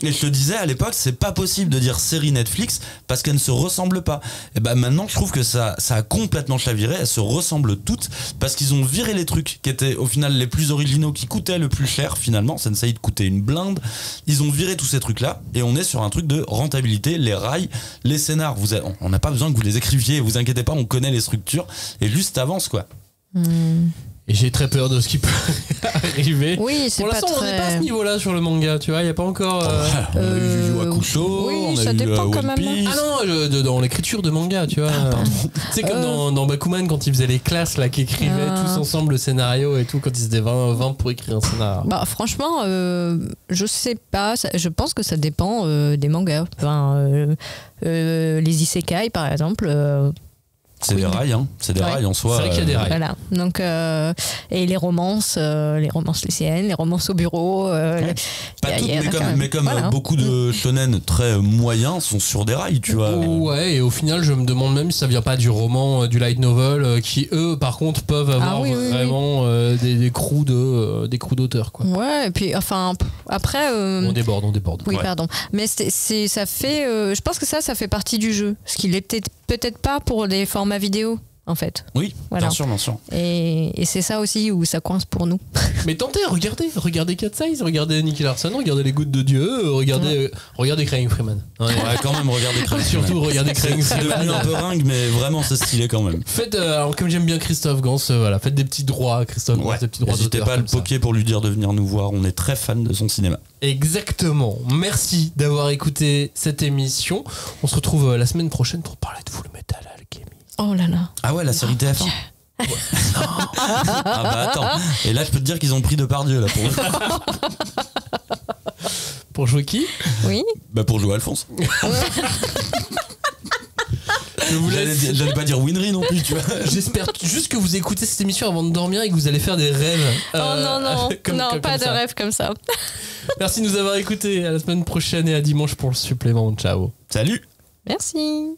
Et je te disais à l'époque, c'est pas possible de dire série Netflix parce qu'elles ne se ressemblent pas. Et maintenant, je trouve que ça a complètement chaviré. Elles se ressemblent toutes parce qu'ils ont viré les trucs qui étaient au final les plus originaux, qui coûtaient le plus cher finalement. Sense8 coûtait une blinde. Ils ont viré tous ces trucs-là et on est sur un truc de rentabilité. Les rails, les scénars, on n'a pas besoin que vous les écriviez. Vous inquiétez pas, on connaît les structures et juste avance quoi. Et j'ai très peur de ce qui peut arriver. Oui, c'est pour l'instant, on n'est pas à ce niveau-là sur le manga, tu vois. Il n'y a pas encore. On a eu Yu Yu Hakusho, on a eu One Piece. Ah non, dans l'écriture de manga, tu vois. C'est comme dans Bakuman quand ils faisaient les classes là, qui écrivaient tous ensemble le scénario et tout, quand ils étaient 20 pour écrire un scénario. Franchement, je sais pas. Je pense que ça dépend des mangas. Les isekai, par exemple. C'est des rails, c'est des rails en soi. C'est vrai qu'il y a des rails. Voilà. Donc, et les romances lycéennes, les romances au bureau. Pas toutes, mais comme beaucoup de shonen très moyens sont sur des rails, tu vois. Ouais, et au final, je me demande même si ça vient pas du roman, du light novel, qui eux, par contre, peuvent avoir vraiment des crews d'auteurs, quoi. Ouais, et puis, après. On déborde. Oui, pardon. Mais ça fait. Je pense que ça fait partie du jeu. Ce qu'il est peut-être pas pour des formats vidéo. en fait. Oui, Voilà. bien sûr. Et c'est ça aussi où ça coince pour nous. Mais tentez, regardez Cat Size, regardez Nicky Larson, regardez Les Gouttes de Dieu, regardez Craig Freeman. Ouais, quand même, regardez Craig. Surtout regardez Craig C'est Freeman. devenu un peu ringue, mais vraiment, c'est stylé quand même. Faites, alors comme j'aime bien Christophe Gans, voilà, faites des petits droits à Christophe Gans, des petits droits N'hésitez d'auteur pas à le comme ça. poker pour lui dire de venir nous voir. On est très fan de son cinéma. Exactement. Merci d'avoir écouté cette émission. On se retrouve la semaine prochaine pour parler de Full Metal Alchemy. Oh là là. Ah ouais, la série TF1. Ah bah attends. Et là, je peux te dire qu'ils ont pris Depardieu là pour. Pour jouer qui? Oui. Bah pour jouer Alphonse. Je vous laisse. J'allais pas dire Winry non plus, tu vois. J'espère juste que vous écoutez cette émission avant de dormir et que vous allez faire des rêves. Oh non, comme pas de ça. rêve comme ça. Merci de nous avoir écoutés. À la semaine prochaine et à dimanche pour le supplément. Ciao. Salut. Merci.